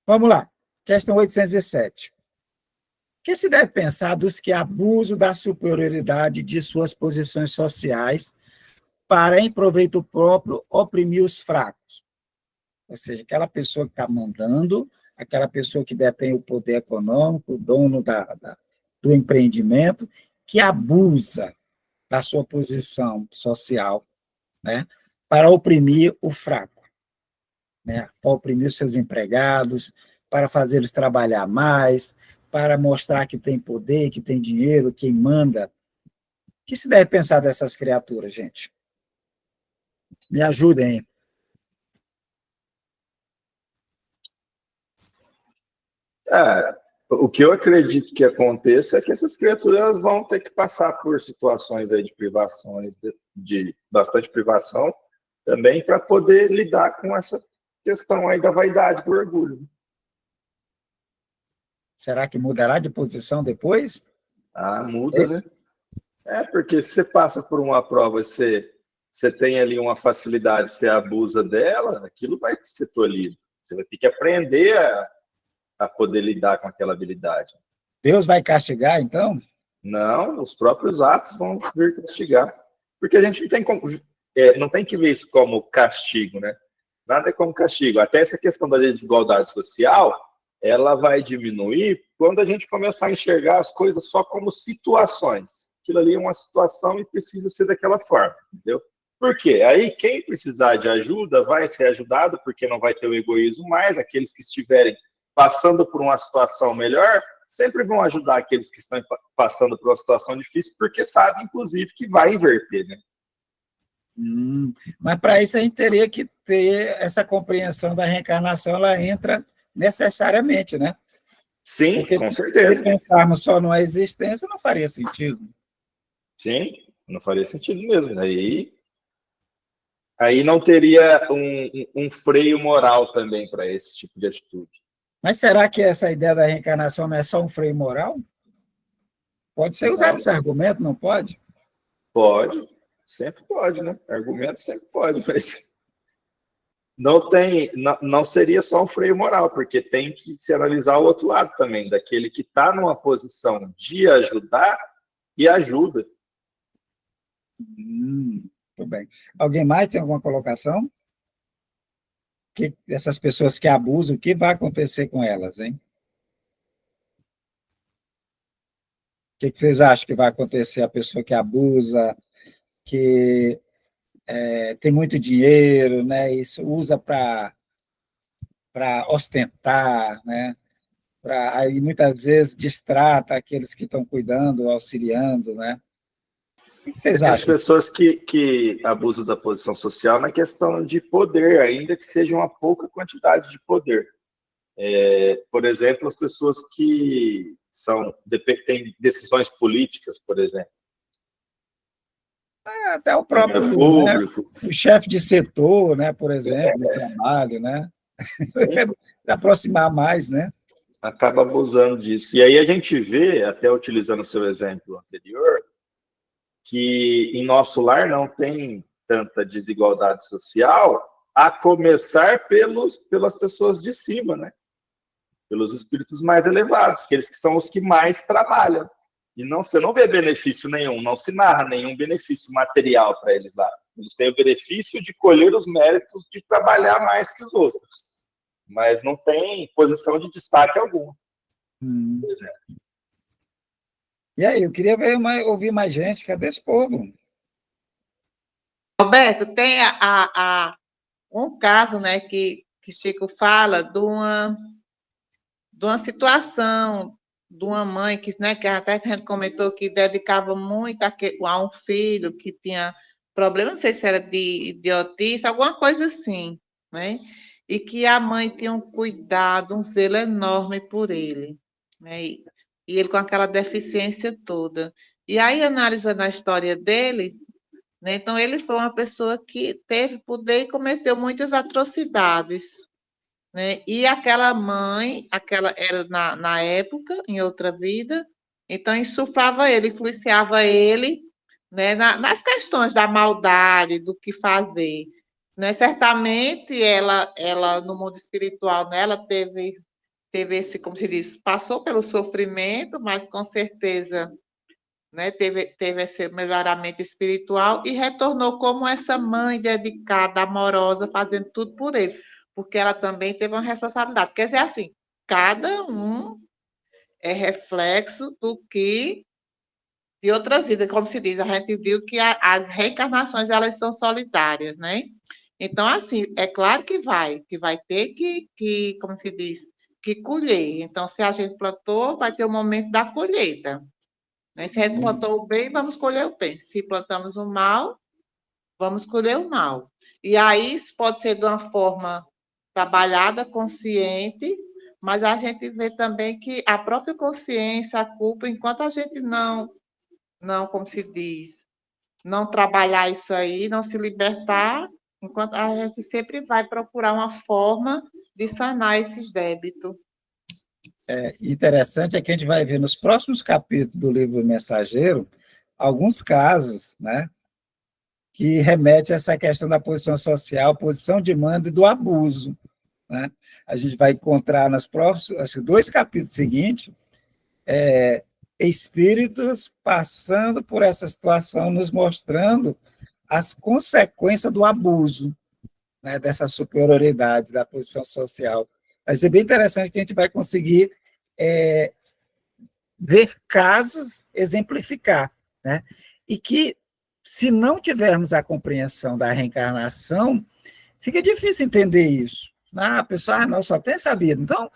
Speaker 3: Vamos lá. Questão 807. O que se deve pensar dos que abusam da superioridade de suas posições sociais para, em proveito próprio, oprimir os fracos? Ou seja, aquela pessoa que está mandando, aquela pessoa que detém o poder econômico, o dono do empreendimento, que abusa da sua posição social, né, para oprimir o fraco, né, para oprimir os seus empregados, para fazer eles trabalhar mais, para mostrar que tem poder, que tem dinheiro, quem manda. O que se deve pensar dessas criaturas, gente? Me ajudem.
Speaker 1: O que eu acredito que aconteça é que essas criaturas vão ter que passar por situações aí de privações, de bastante privação, também para poder lidar com essa questão aí da vaidade, do orgulho.
Speaker 3: Será que mudará de posição depois?
Speaker 1: Muda, né? Porque se você passa por uma prova e você tem ali uma facilidade, você abusa dela, aquilo vai ser tolhido. Você vai ter que aprender a poder lidar com aquela habilidade.
Speaker 3: Deus vai castigar, então?
Speaker 1: Não, os próprios atos vão vir castigar. Porque a gente não tem que ver isso como castigo, né? Nada é como castigo. Até essa questão da desigualdade social, ela vai diminuir quando a gente começar a enxergar as coisas só como situações. Aquilo ali é uma situação e precisa ser daquela forma, entendeu? Por quê? Aí quem precisar de ajuda vai ser ajudado, porque não vai ter o egoísmo mais. Aqueles que estiverem passando por uma situação melhor sempre vão ajudar aqueles que estão passando por uma situação difícil, porque sabem, inclusive, que vai inverter, né?
Speaker 3: Mas para isso a gente teria que ter essa compreensão da reencarnação, ela entra necessariamente, né?
Speaker 1: Sim,
Speaker 3: porque
Speaker 1: com certeza.
Speaker 3: Se pensarmos só numa existência, não faria sentido.
Speaker 1: Sim, não faria sentido mesmo. Aí não teria um freio moral também para esse tipo de atitude.
Speaker 3: Mas será que essa ideia da reencarnação não é só um freio moral? Pode ser usado esse argumento, não pode?
Speaker 1: Pode, sempre pode, né? Argumento sempre pode, mas não seria só um freio moral, porque tem que se analisar o outro lado também, daquele que está numa posição de ajudar e ajuda.
Speaker 3: Muito bem. Alguém mais tem alguma colocação? Que essas pessoas que abusam, o que vai acontecer com elas, hein? O que vocês acham que vai acontecer a pessoa que abusa, que tem muito dinheiro, né? Isso usa para ostentar, né? Aí muitas vezes distrata aqueles que estão cuidando, auxiliando, né? O que vocês
Speaker 1: As
Speaker 3: acham?
Speaker 1: pessoas que abusam da posição social na questão de poder, ainda que seja uma pouca quantidade de poder. Por exemplo, as pessoas que têm decisões políticas, por exemplo.
Speaker 3: Até o próprio, né, o chefe de setor, né, por exemplo, do trabalho, né? Se aproximar mais, né?
Speaker 1: Acaba abusando disso. E aí a gente vê, até utilizando o seu exemplo anterior, que em nosso lar não tem tanta desigualdade social, a começar pelas pessoas de cima, né? Pelos espíritos mais elevados, aqueles que são os que mais trabalham. E você não vê benefício nenhum, não se narra nenhum benefício material para eles lá. Eles têm o benefício de colher os méritos de trabalhar mais que os outros, mas não tem posição de destaque algum.
Speaker 3: E aí, eu queria ouvir mais gente. Cadê esse povo?
Speaker 4: Roberto, tem um caso, né, que Chico fala de uma situação de uma mãe né, que até a gente comentou que dedicava muito a um filho que tinha problema, não sei se era de autismo, alguma coisa assim, né? E que a mãe tinha um cuidado, um zelo enorme por ele, né? E ele com aquela deficiência toda. E aí, analisando a história dele, né, então ele foi uma pessoa que teve poder e cometeu muitas atrocidades, né? E aquela mãe, aquela era na época, em outra vida, então insuflava ele, influenciava ele, né, nas questões da maldade, do que fazer. Né? Certamente ela no mundo espiritual, né, ela teve esse, como se diz, passou pelo sofrimento, mas com certeza, né, teve esse melhoramento espiritual e retornou como essa mãe dedicada, amorosa, fazendo tudo por ele, porque ela também teve uma responsabilidade. Quer dizer, assim, cada um é reflexo do que de outras vidas, como se diz, a gente viu que as reencarnações, elas são solidárias, né? Então, assim, é claro que vai ter que, como se diz, que colher. Então, se a gente plantou, vai ter o momento da colheita. Né? Se a gente plantou o bem, vamos colher o bem. Se plantamos o mal, vamos colher o mal. E aí, isso pode ser de uma forma trabalhada, consciente, mas a gente vê também que a própria consciência, a culpa, enquanto a gente não, como se diz, não trabalhar isso aí, não se libertar, enquanto a gente sempre vai procurar uma forma de sanar esses débitos.
Speaker 3: Interessante é que a gente vai ver nos próximos capítulos do livro Mensageiro alguns casos, né, que remetem a essa questão da posição social, posição de mando e do abuso. Né? A gente vai encontrar nos próximos, acho que 2 capítulos seguintes, espíritos passando por essa situação, nos mostrando as consequências do abuso, né, dessa superioridade da posição social. Vai ser bem interessante que a gente vai conseguir ver casos exemplificar, né? E que, se não tivermos a compreensão da reencarnação, fica difícil entender isso. A pessoa, não, só tem essa vida. Então,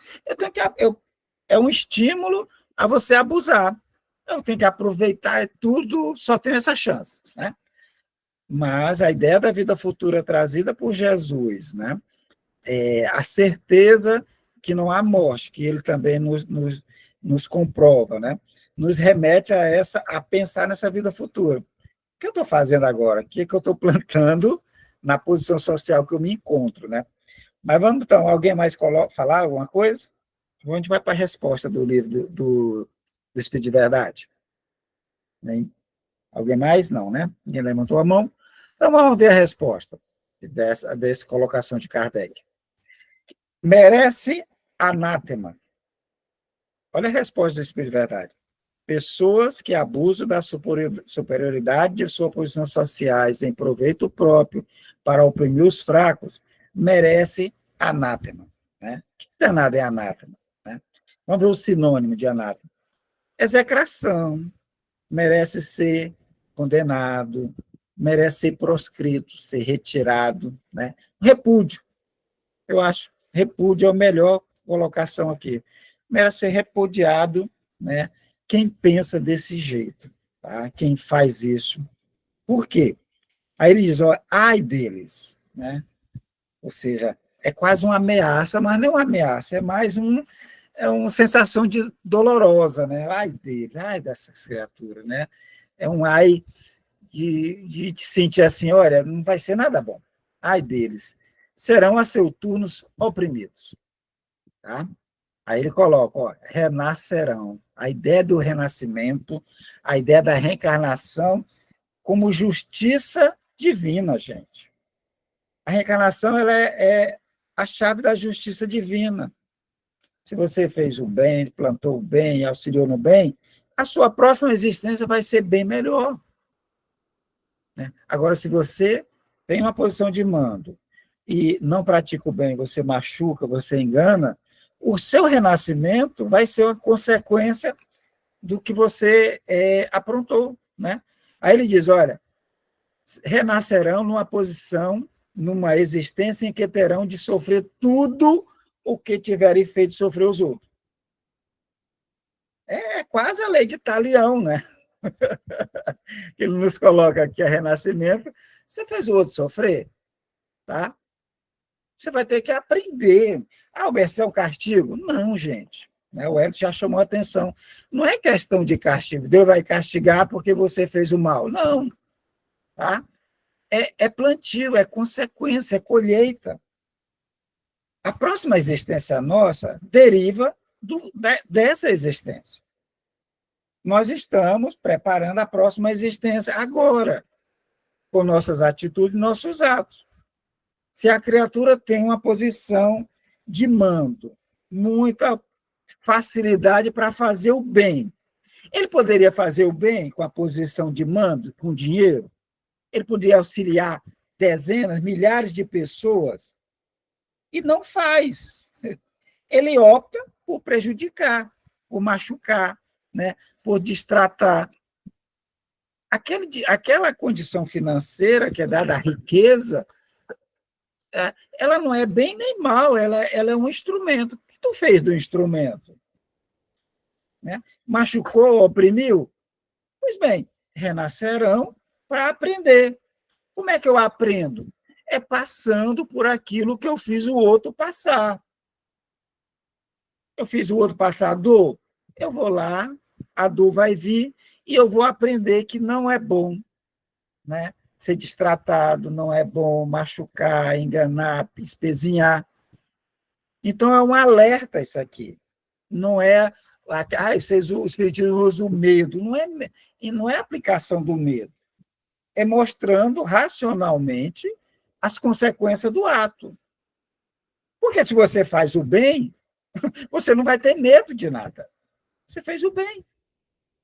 Speaker 3: é um estímulo a você abusar. Eu tenho que aproveitar tudo, só tenho essa chance. Né? Mas a ideia da vida futura trazida por Jesus, né? A certeza que não há morte, que ele também nos comprova, né? Nos remete a pensar nessa vida futura. O que eu estou fazendo agora? O que eu estou plantando na posição social que eu me encontro, né? Mas vamos, então, alguém mais falar alguma coisa? A gente vai para a resposta do livro do Espírito de Verdade. Alguém mais? Não, né? Ninguém levantou a mão. Então, vamos ver a resposta dessa colocação de Kardec. Merece anátema. Olha a resposta do Espírito de Verdade. Pessoas que abusam da superioridade de suas posições sociais em proveito próprio para oprimir os fracos, merece anátema. Né? Que danado é anátema? Né? Vamos ver o sinônimo de anátema. Execração, merece ser condenado, merece ser proscrito, ser retirado. Né? Repúdio, eu acho, repúdio é a melhor colocação aqui. Merece ser repudiado, né? Quem pensa desse jeito, tá? Quem faz isso. Por quê? Aí ele diz, ó, ai deles, né? Ou seja, é quase uma ameaça, mas não é uma ameaça, é mais uma sensação dolorosa, né? Ai dele, ai dessas criaturas, né? É um ai de te sentir assim, olha, não vai ser nada bom. Ai deles. Serão a seus turnos oprimidos. Tá? Aí ele coloca, ó, renascerão. A ideia do renascimento, a ideia da reencarnação como justiça divina, gente. A reencarnação ela é a chave da justiça divina. Se você fez o bem, plantou o bem, auxiliou no bem, a sua próxima existência vai ser bem melhor. Né? Agora, se você tem uma posição de mando e não pratica o bem, você machuca, você engana, o seu renascimento vai ser uma consequência do que você aprontou, né? Aí ele diz, olha, renascerão numa posição, numa existência em que terão de sofrer tudo o que tiverem feito sofrer os outros. É quase a lei de Talião, né? Ele nos coloca aqui a renascimento. Você fez o outro sofrer, tá? Você vai ter que aprender. Ah, Alberto, isso é um castigo? Não, gente. O Hélio já chamou a atenção. Não é questão de castigo. Deus vai castigar porque você fez o mal. Não. Tá? É plantio, é consequência, é colheita. A próxima existência nossa deriva dessa existência. Nós estamos preparando a próxima existência agora, com nossas atitudes, nossos atos. Se a criatura tem uma posição de mando, muita facilidade para fazer o bem, ele poderia fazer o bem com a posição de mando, com dinheiro? Ele poderia auxiliar dezenas, milhares de pessoas? E não faz. Ele opta por prejudicar, por machucar, né? Por destratar. Aquela condição financeira que é dada à riqueza, ela não é bem nem mal, ela é um instrumento. O que tu fez do instrumento? Né? Machucou, oprimiu? Pois bem, renascerão para aprender. Como é que eu aprendo? É passando por aquilo que eu fiz o outro passar. Eu fiz o outro passar a dor, eu vou lá, a dor vai vir e eu vou aprender que não é bom, né? Ser destratado, não é bom, machucar, enganar, espezinhar. Então, é um alerta isso aqui. Não é... o Espiritismo usa o medo. Não é aplicação do medo. É mostrando racionalmente as consequências do ato. Porque se você faz o bem, você não vai ter medo de nada. Você fez o bem.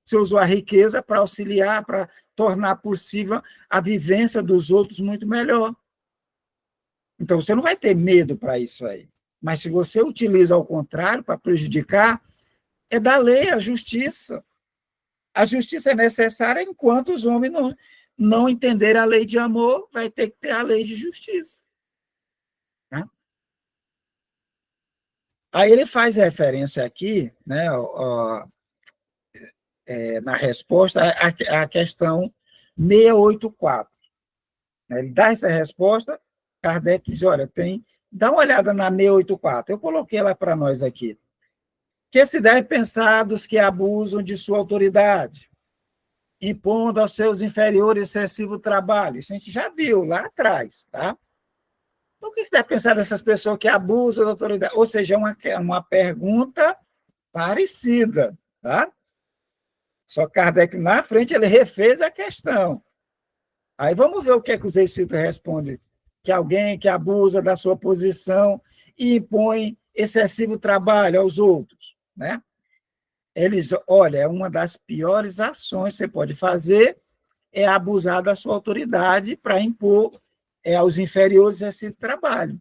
Speaker 3: Você usou a riqueza para auxiliar, para tornar possível a vivência dos outros muito melhor. Então, você não vai ter medo para isso aí. Mas se você utiliza ao contrário, para prejudicar, é da lei a justiça. A justiça é necessária enquanto os homens não entenderem a lei de amor, vai ter que ter a lei de justiça. Né? Aí ele faz referência aqui, né, na resposta, à questão 684. Ele dá essa resposta, Kardec diz, olha, dá uma olhada na 684. Eu coloquei ela para nós aqui. Que se deve pensar dos que abusam de sua autoridade, impondo aos seus inferiores excessivo trabalho. Isso a gente já viu lá atrás, tá? Então, o que se deve pensar dessas pessoas que abusam da autoridade? Ou seja, é uma pergunta parecida, tá? Só Kardec, na frente, ele refez a questão. Aí vamos ver o que os espíritos respondem. Que alguém que abusa da sua posição e impõe excessivo trabalho aos outros, né? Eles, olha, uma das piores ações que você pode fazer é abusar da sua autoridade para impor aos inferiores excessivo trabalho.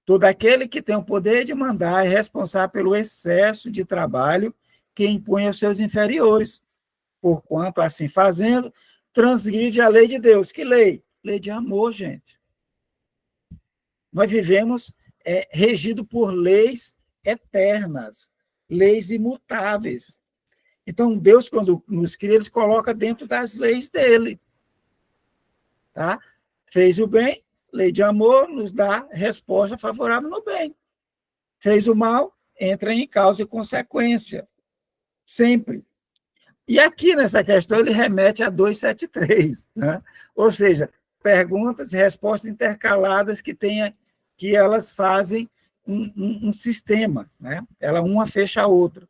Speaker 3: Todo aquele que tem o poder de mandar é responsável pelo excesso de trabalho que impõe aos seus inferiores. Porquanto, assim fazendo, transgride a lei de Deus. Que lei? Lei de amor, gente. Nós vivemos regido por leis eternas, leis imutáveis. Então, Deus, quando nos cria, ele coloca dentro das leis dele. Tá? Fez o bem, lei de amor, nos dá resposta favorável no bem. Fez o mal, entra em causa e consequência. Sempre. E aqui, nessa questão, ele remete a 273, né? Ou seja, perguntas e respostas intercaladas que elas fazem um sistema, né? Uma fecha a outra.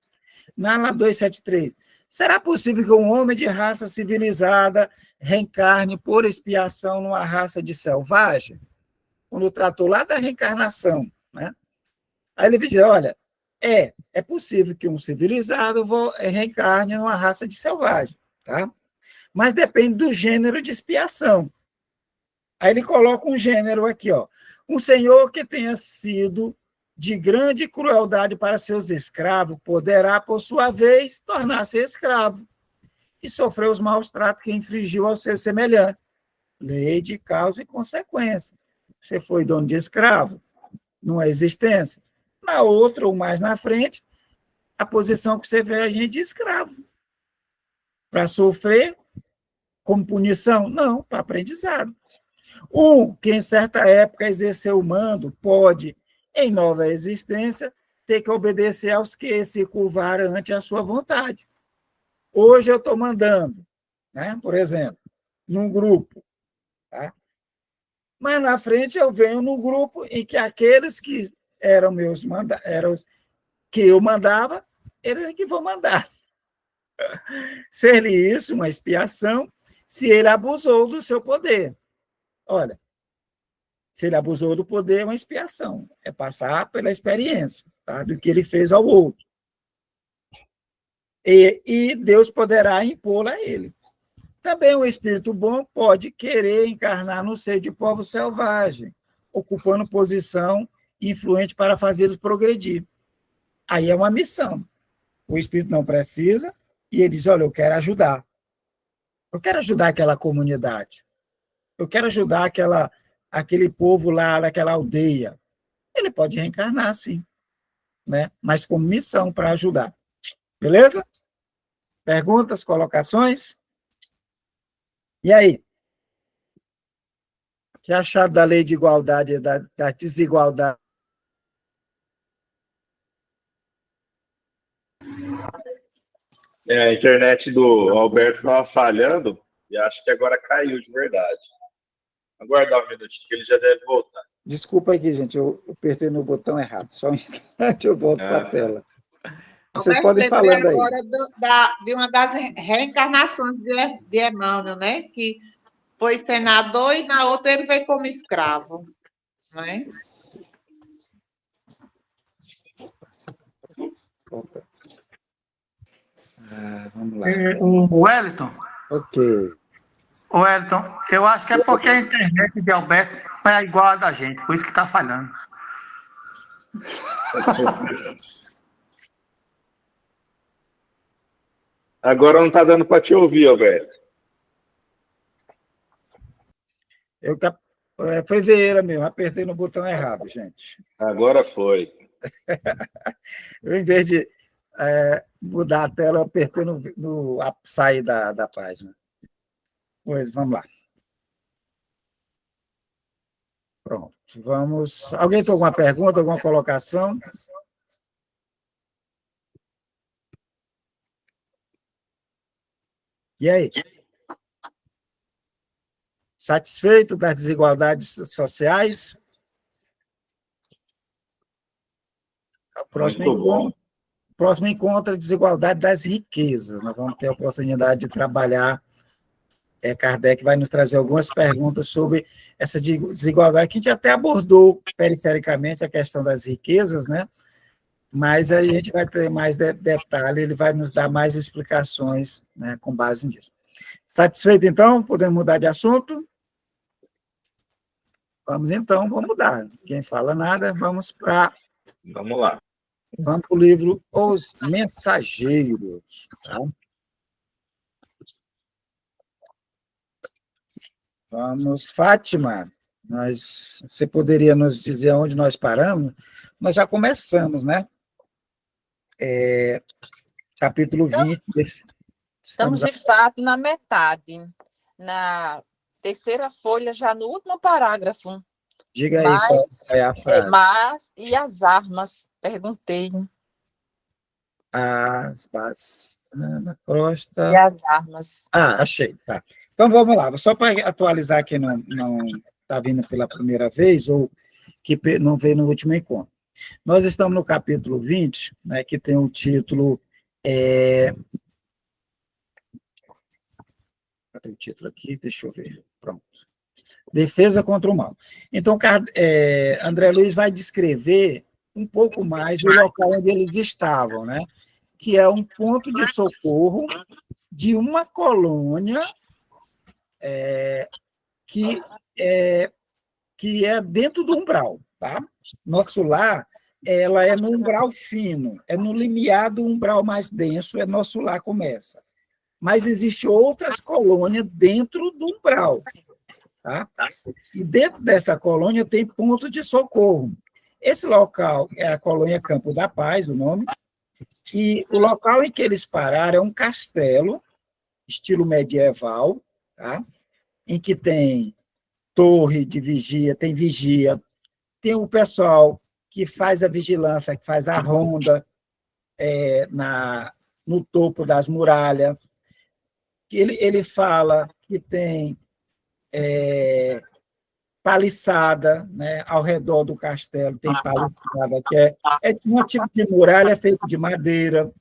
Speaker 3: Na 273, será possível que um homem de raça civilizada reencarne por expiação numa raça de selvagem? Quando tratou lá da reencarnação, né? Aí ele diz, olha, é possível que um civilizado reencarne numa raça de selvagem, tá? Mas depende do gênero de expiação. Aí ele coloca um gênero aqui, ó. Um senhor que tenha sido de grande crueldade para seus escravos, poderá, por sua vez, tornar-se escravo e sofrer os maus tratos que infligiu ao seu semelhante. Lei de causa e consequência. Você foi dono de escravo, numa existência. Na outra, ou mais na frente, a posição que você vê a gente de escravo. Para sofrer como punição? Não, para aprendizado. Que em certa época exerceu o mando, pode, em nova existência, ter que obedecer aos que se curvaram ante a sua vontade. Hoje eu estou mandando, né, por exemplo, num grupo. Tá? Mas na frente eu venho num grupo em que aqueles que eram que eu mandava, eles é que vão mandar. Ser-lhe isso uma expiação se ele abusou do seu poder. Olha, se ele abusou do poder, é uma expiação. É passar pela experiência, tá? Do que ele fez ao outro. E Deus poderá impô-la a ele. Também o espírito bom pode querer encarnar no seio de povo selvagem, ocupando posição influente para fazê-los progredir. Aí é uma missão. O espírito não precisa, e ele diz, olha, eu quero ajudar. Eu quero ajudar aquela comunidade. Eu quero ajudar aquele povo lá, naquela aldeia. Ele pode reencarnar, sim, né? Mas como missão para ajudar. Beleza? Perguntas, colocações? E aí? O que acharam da lei de igualdade e da desigualdade?
Speaker 1: A internet do Alberto estava falhando e acho que agora caiu de verdade. Aguardar um minutinho que ele já deve voltar.
Speaker 3: Desculpa aqui, gente, eu apertei no botão errado. Só um instante eu volto para a tela. Vocês podem falando aí.
Speaker 4: Agora de uma das reencarnações de Emmanuel, né? Que foi senador e na outra ele veio como escravo. Né?
Speaker 3: Vamos lá.
Speaker 7: O Wellington.
Speaker 3: Ok.
Speaker 7: O Wellington, eu acho que é porque a internet de Alberto é igual a da gente, por isso que está falhando.
Speaker 1: Agora não está dando para te ouvir, Alberto.
Speaker 3: Foi Vieira mesmo, apertei no botão errado, gente.
Speaker 1: Agora foi.
Speaker 3: Eu, em vez de mudar a tela, eu apertei no sair da página. Pois, vamos lá. Pronto, vamos... Alguém tem alguma pergunta, alguma colocação? E aí? Satisfeito das desigualdades sociais? Próximo encontro é a desigualdade das riquezas. Nós vamos ter a oportunidade de trabalhar. Kardec vai nos trazer algumas perguntas sobre essa desigualdade, que a gente até abordou perifericamente a questão das riquezas, né? Mas aí a gente vai ter mais detalhe, ele vai nos dar mais explicações, né, com base nisso. Satisfeito, então? Podemos mudar de assunto? Vamos mudar. Quem fala nada, vamos lá. Vamos para o livro Os Mensageiros. Tá? Vamos, Fátima, você poderia nos dizer onde nós paramos? Nós já começamos, né? Capítulo 20.
Speaker 8: Estamos, de fato, na metade. Na terceira folha, já no último parágrafo.
Speaker 3: Diga aí qual é a frase.
Speaker 8: Mas e as armas? Perguntei.
Speaker 3: As bases na crosta.
Speaker 8: E as armas.
Speaker 3: Achei, tá. Então, vamos lá. Só para atualizar quem não está vindo pela primeira vez ou que não veio no último encontro. Nós estamos no capítulo 20, né, que tem o título... Cadê o título aqui? Deixa eu ver. Pronto. Defesa contra o mal. Então, André Luiz vai descrever um pouco mais o local onde eles estavam, né? Que é um ponto de socorro de uma colônia que é dentro do umbral, tá? Nosso lar ela é no umbral fino, é no limiar do umbral mais denso, é nosso lar começa. Mas existem outras colônias dentro do umbral. Tá? E dentro dessa colônia tem ponto de socorro. Esse local é a colônia Campo da Paz, o nome, e o local em que eles pararam é um castelo, estilo medieval, tá? Em que tem torre de vigia, tem o pessoal que faz a vigilância, que faz a ronda no topo das muralhas. Ele fala que tem paliçada, né, ao redor do castelo, tem paliçada, que é um tipo de muralha feita de madeira,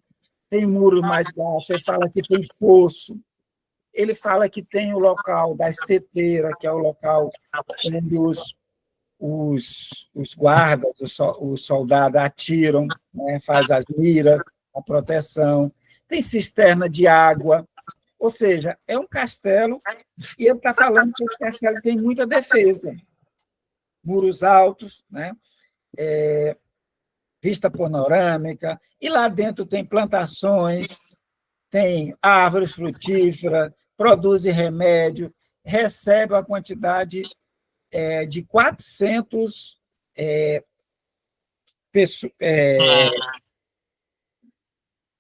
Speaker 3: tem muro mais baixo, ele fala que tem fosso, ele fala que tem o local das seteiras, que é o local onde os guardas, os soldados atiram, né, faz as miras, a proteção, tem cisterna de água, ou seja, é um castelo, e ele está falando que o castelo tem muita defesa, muros altos, né, vista panorâmica, e lá dentro tem plantações, tem árvores frutíferas, produzem remédio, recebe a quantidade de 400 pessoas.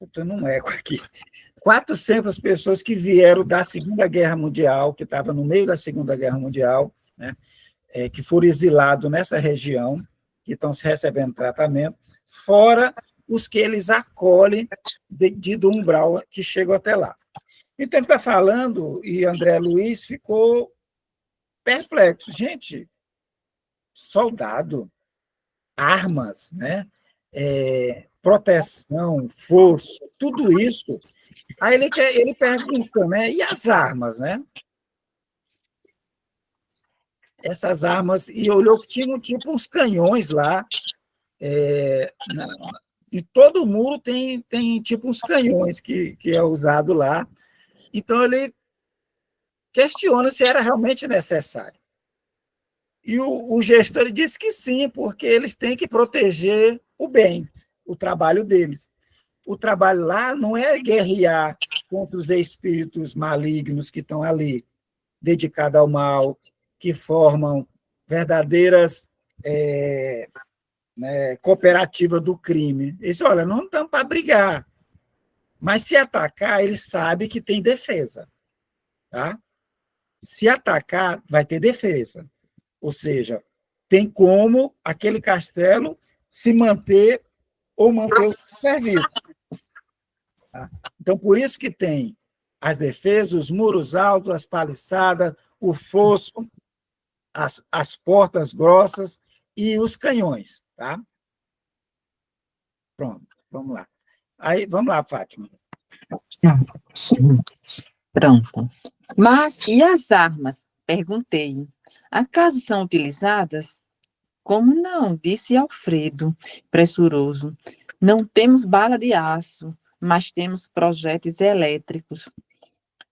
Speaker 3: Estou num eco aqui. 400 pessoas que vieram da Segunda Guerra Mundial, que estava no meio da Segunda Guerra Mundial, né, que foram exilados nessa região, que estão recebendo tratamento, fora os que eles acolhem do umbral que chegam até lá. Então, ele está falando, e André Luiz ficou perplexo. Gente, soldado, armas, né? Proteção, força, tudo isso. Aí ele pergunta, né? E as armas, né? Essas armas, e olhou que tinham tipo uns canhões lá, em todo o muro tem tipo uns canhões que é usado lá. Então, ele questiona se era realmente necessário. E o gestor disse que sim, porque eles têm que proteger o bem, o trabalho deles. O trabalho lá não é guerrear contra os espíritos malignos que estão ali, dedicados ao mal, que formam verdadeiras cooperativas do crime. Eles dizem, olha, não estão para brigar, mas se atacar, eles sabem que tem defesa. Tá? Se atacar, vai ter defesa. Ou seja, tem como aquele castelo se manter ou manter o serviço. Tá? Então, por isso que tem as defesas, os muros altos, as paliçadas, o fosso, as portas grossas e os canhões. Tá? Pronto, vamos lá. Aí, vamos lá, Fátima.
Speaker 8: Pronto. Mas e as armas? Perguntei. Acaso são utilizadas? Como não? Disse Alfredo, pressuroso. Não temos bala de aço, mas temos projéteis elétricos.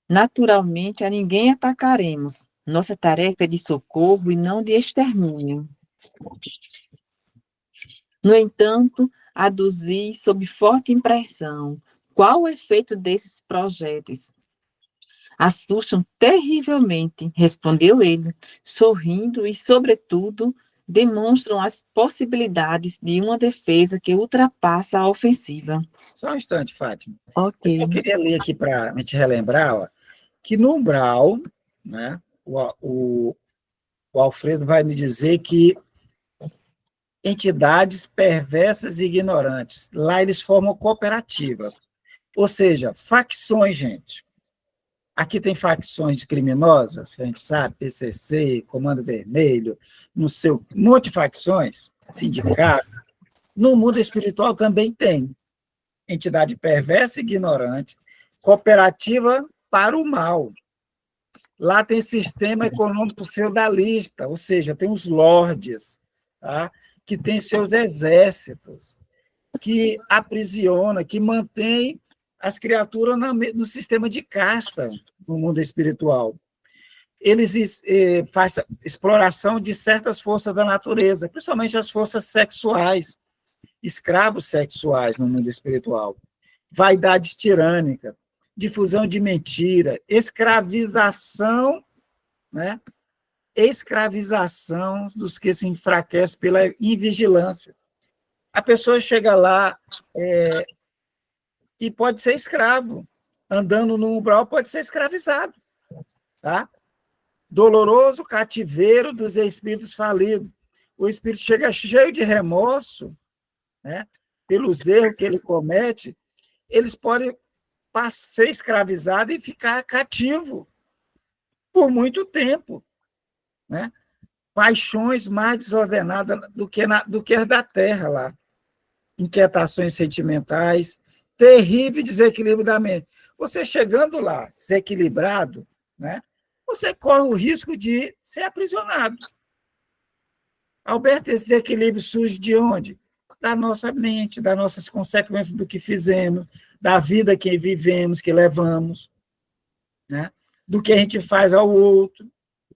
Speaker 8: Naturalmente, a ninguém atacaremos. Nossa tarefa é de socorro e não de extermínio. No entanto, aduzi sob forte impressão. Qual o efeito desses projéteis? Assustam terrivelmente, respondeu ele, sorrindo e, sobretudo, demonstram as possibilidades de uma defesa que ultrapassa a ofensiva.
Speaker 3: Só um instante, Fátima.
Speaker 8: Ok.
Speaker 3: Eu só queria ler aqui para a gente relembrar, ó, que no umbral, né, o Alfredo vai me dizer que entidades perversas e ignorantes, lá eles formam cooperativa, ou seja, facções, gente. Aqui tem facções criminosas, a gente sabe, PCC, Comando Vermelho, no seu um monte de facções, sindicato. No mundo espiritual também tem entidade perversa e ignorante, cooperativa para o mal. Lá tem sistema econômico feudalista, ou seja, tem os lordes, tá? Que tem seus exércitos, que aprisiona, que mantém as criaturas no sistema de casta no mundo espiritual. Eles fazem exploração de certas forças da natureza, principalmente as forças sexuais. escravos sexuais no mundo espiritual, vaidade tirânica, difusão de mentira, escravização, né? Escravização dos que se enfraquecem pela invigilância. A pessoa chega lá e pode ser escravo, andando no umbral pode ser escravizado, tá? Doloroso cativeiro dos espíritos falidos. O espírito chega cheio de remorso, né? Pelos erros que ele comete, eles podem ser escravizados e ficar cativo por muito tempo, né? Paixões mais desordenadas do que as da terra lá. Inquietações sentimentais, terrível desequilíbrio da mente. Você chegando lá, desequilibrado, né? Você corre o risco de ser aprisionado. Alberto, esse desequilíbrio surge de onde? Da nossa mente, das nossas consequências do que fizemos, da vida que vivemos, que levamos, né? Do que a gente faz ao outro.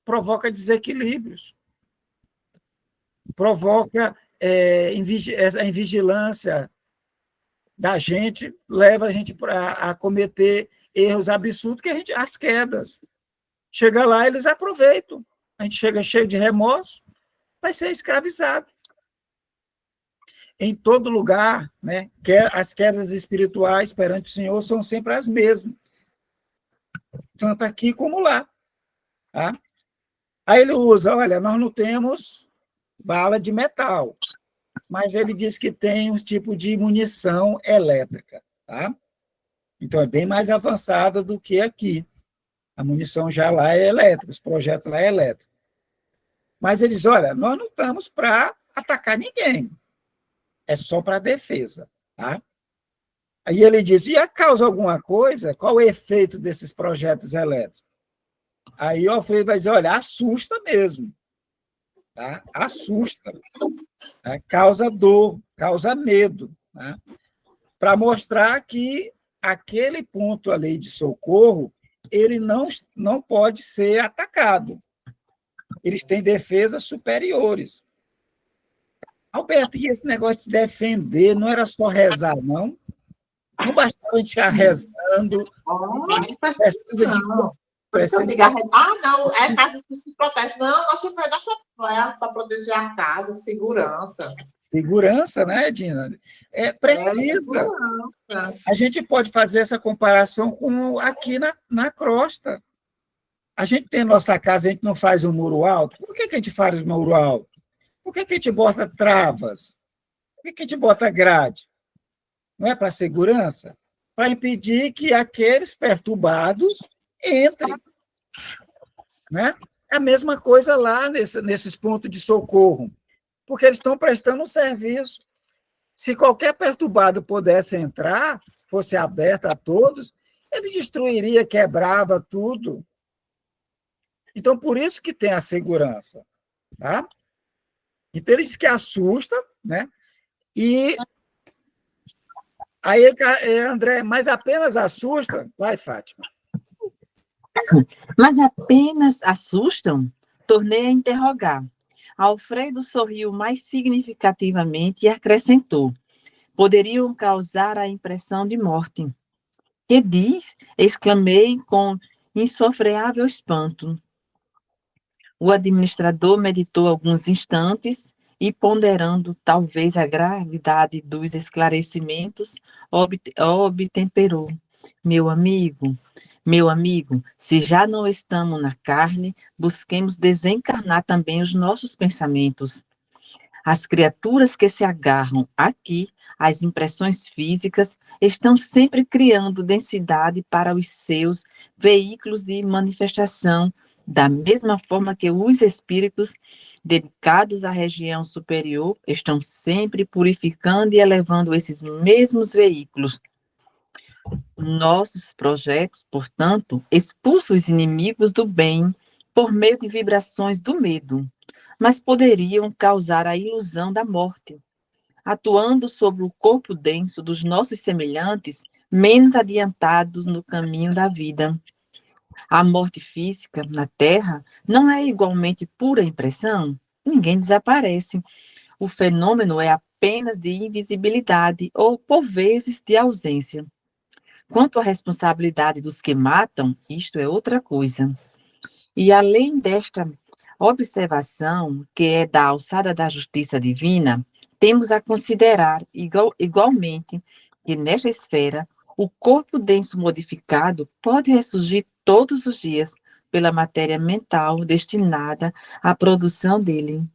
Speaker 3: Provoca desequilíbrios. Provoca a invigilância da gente, leva a gente a cometer erros absurdos, que as quedas. Chega lá, eles aproveitam. A gente chega cheio de remorso, vai ser escravizado. Em todo lugar, né, as quedas espirituais perante o Senhor são sempre as mesmas. Tanto aqui como lá. Tá? Aí ele usa, olha, nós não temos bala de metal, mas ele diz que tem um tipo de munição elétrica. Tá? Então, é bem mais avançada do que aqui. A munição já lá é elétrica, os projetos lá é elétrico. Mas eles, olha, nós não estamos para atacar ninguém. É só para defesa. Tá? Aí ele diz, e a causa alguma coisa? Qual o efeito desses projetos elétricos? Aí o Alfredo vai dizer, olha, assusta mesmo. Tá? Assusta. Tá? Causa dor, causa medo. Tá? Para mostrar que aquele ponto ali de socorro, ele não pode ser atacado. Eles têm defesas superiores. Alberto, e esse negócio de defender não era só rezar, não? Não bastava a gente ficar rezando. Precisa de...
Speaker 4: Não, é casa que se protege. Não, nós temos que dar essa para proteger a casa, segurança.
Speaker 3: Segurança, né, Dina? Precisa. A gente pode fazer essa comparação com aqui na crosta. A gente tem nossa casa, a gente não faz um muro alto. Por que a gente faz um muro alto? Por que a gente bota travas? Por que a gente bota grade? Não é para segurança? Para impedir que aqueles perturbados entrem. Né? É a mesma coisa lá nesses pontos de socorro, porque eles estão prestando um serviço. Se qualquer perturbado pudesse entrar, fosse aberto a todos, ele destruiria, quebrava tudo. Então, por isso que tem a segurança. Tá? Então, ele diz que assusta, né? E aí, André, mas apenas assusta? Vai, Fátima.
Speaker 8: Mas apenas assustam? Tornei a interrogar. Alfredo sorriu mais significativamente e acrescentou: poderiam causar a impressão de morte. Que diz? Exclamei com insofreável espanto. O administrador meditou alguns instantes e, ponderando talvez a gravidade dos esclarecimentos, obtemperou. Meu amigo, se já não estamos na carne, busquemos desencarnar também os nossos pensamentos. As criaturas que se agarram aqui às impressões físicas estão sempre criando densidade para os seus veículos de manifestação, da mesma forma que os espíritos dedicados à região superior estão sempre purificando e elevando esses mesmos veículos. Nossos projetos, portanto, expulsam os inimigos do bem por meio de vibrações do medo, mas poderiam causar a ilusão da morte, atuando sobre o corpo denso dos nossos semelhantes menos adiantados no caminho da vida. A morte física na Terra não é igualmente pura impressão? Ninguém desaparece. O fenômeno é apenas de invisibilidade ou, por vezes, de ausência. Quanto à responsabilidade dos que matam, isto é outra coisa. E além desta observação, que é da alçada da justiça divina, temos a considerar igualmente que nesta esfera o corpo denso modificado pode ressurgir todos os dias pela matéria mental destinada à produção dele,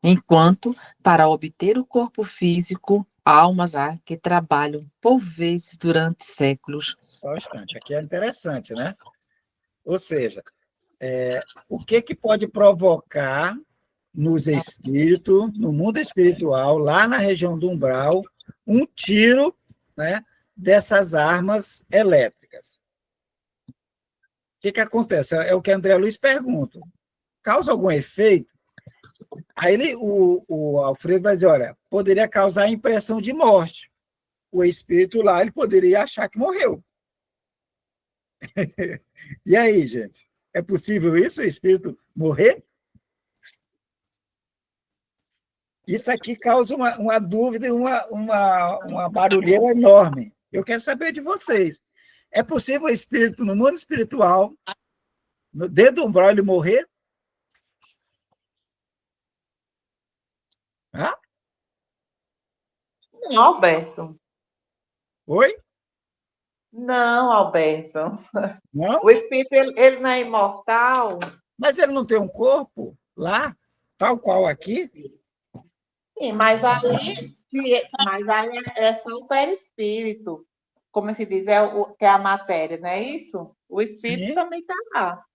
Speaker 8: enquanto, para obter o corpo físico, há almas há que trabalham, por vezes, durante séculos.
Speaker 3: Só um instante, aqui é interessante, né? Ou seja, o que pode provocar nos espíritos, no mundo espiritual, lá na região do umbral, um tiro, né, dessas armas elétricas? O que acontece? É o que André Luiz pergunta. Causa algum efeito? Aí o Alfredo vai dizer, olha, poderia causar impressão de morte. O espírito lá, ele poderia achar que morreu. E aí, gente? É possível isso, o espírito morrer? Isso aqui causa uma dúvida e uma barulheira enorme. Eu quero saber de vocês. É possível o espírito, no mundo espiritual, dentro do umbral, ele morrer? Ah?
Speaker 4: Não, Alberto.
Speaker 3: Oi?
Speaker 4: Não, Alberto.
Speaker 3: Não?
Speaker 4: O espírito, ele não é imortal?
Speaker 3: Mas ele não tem um corpo lá, tal qual aqui?
Speaker 4: Sim, mas aí é só o perispírito. Como se diz, que é a matéria, não é isso? O espírito
Speaker 3: Sim.
Speaker 4: também está lá.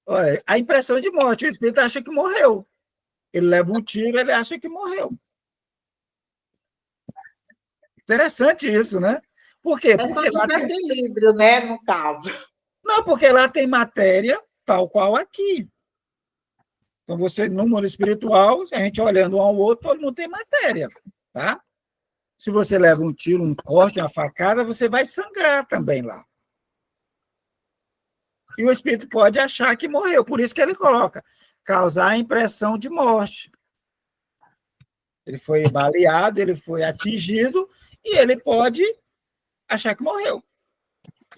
Speaker 3: Olha, a impressão de morte, o espírito acha que morreu. Ele leva um tiro, ele acha que morreu. Interessante isso, né? Por quê?
Speaker 4: É
Speaker 3: Porque
Speaker 4: só
Speaker 3: lá
Speaker 4: de
Speaker 3: tem...
Speaker 4: equilíbrio, né, no caso.
Speaker 3: Não, porque lá tem matéria tal qual aqui. Então, você, no mundo espiritual, a gente olhando um ao outro, todo mundo tem matéria, tá? Se você leva um tiro, um corte, uma facada, você vai sangrar também lá. E o espírito pode achar que morreu, por isso que ele coloca, causar a impressão de morte. Ele foi baleado, ele foi atingido, e ele pode achar que morreu.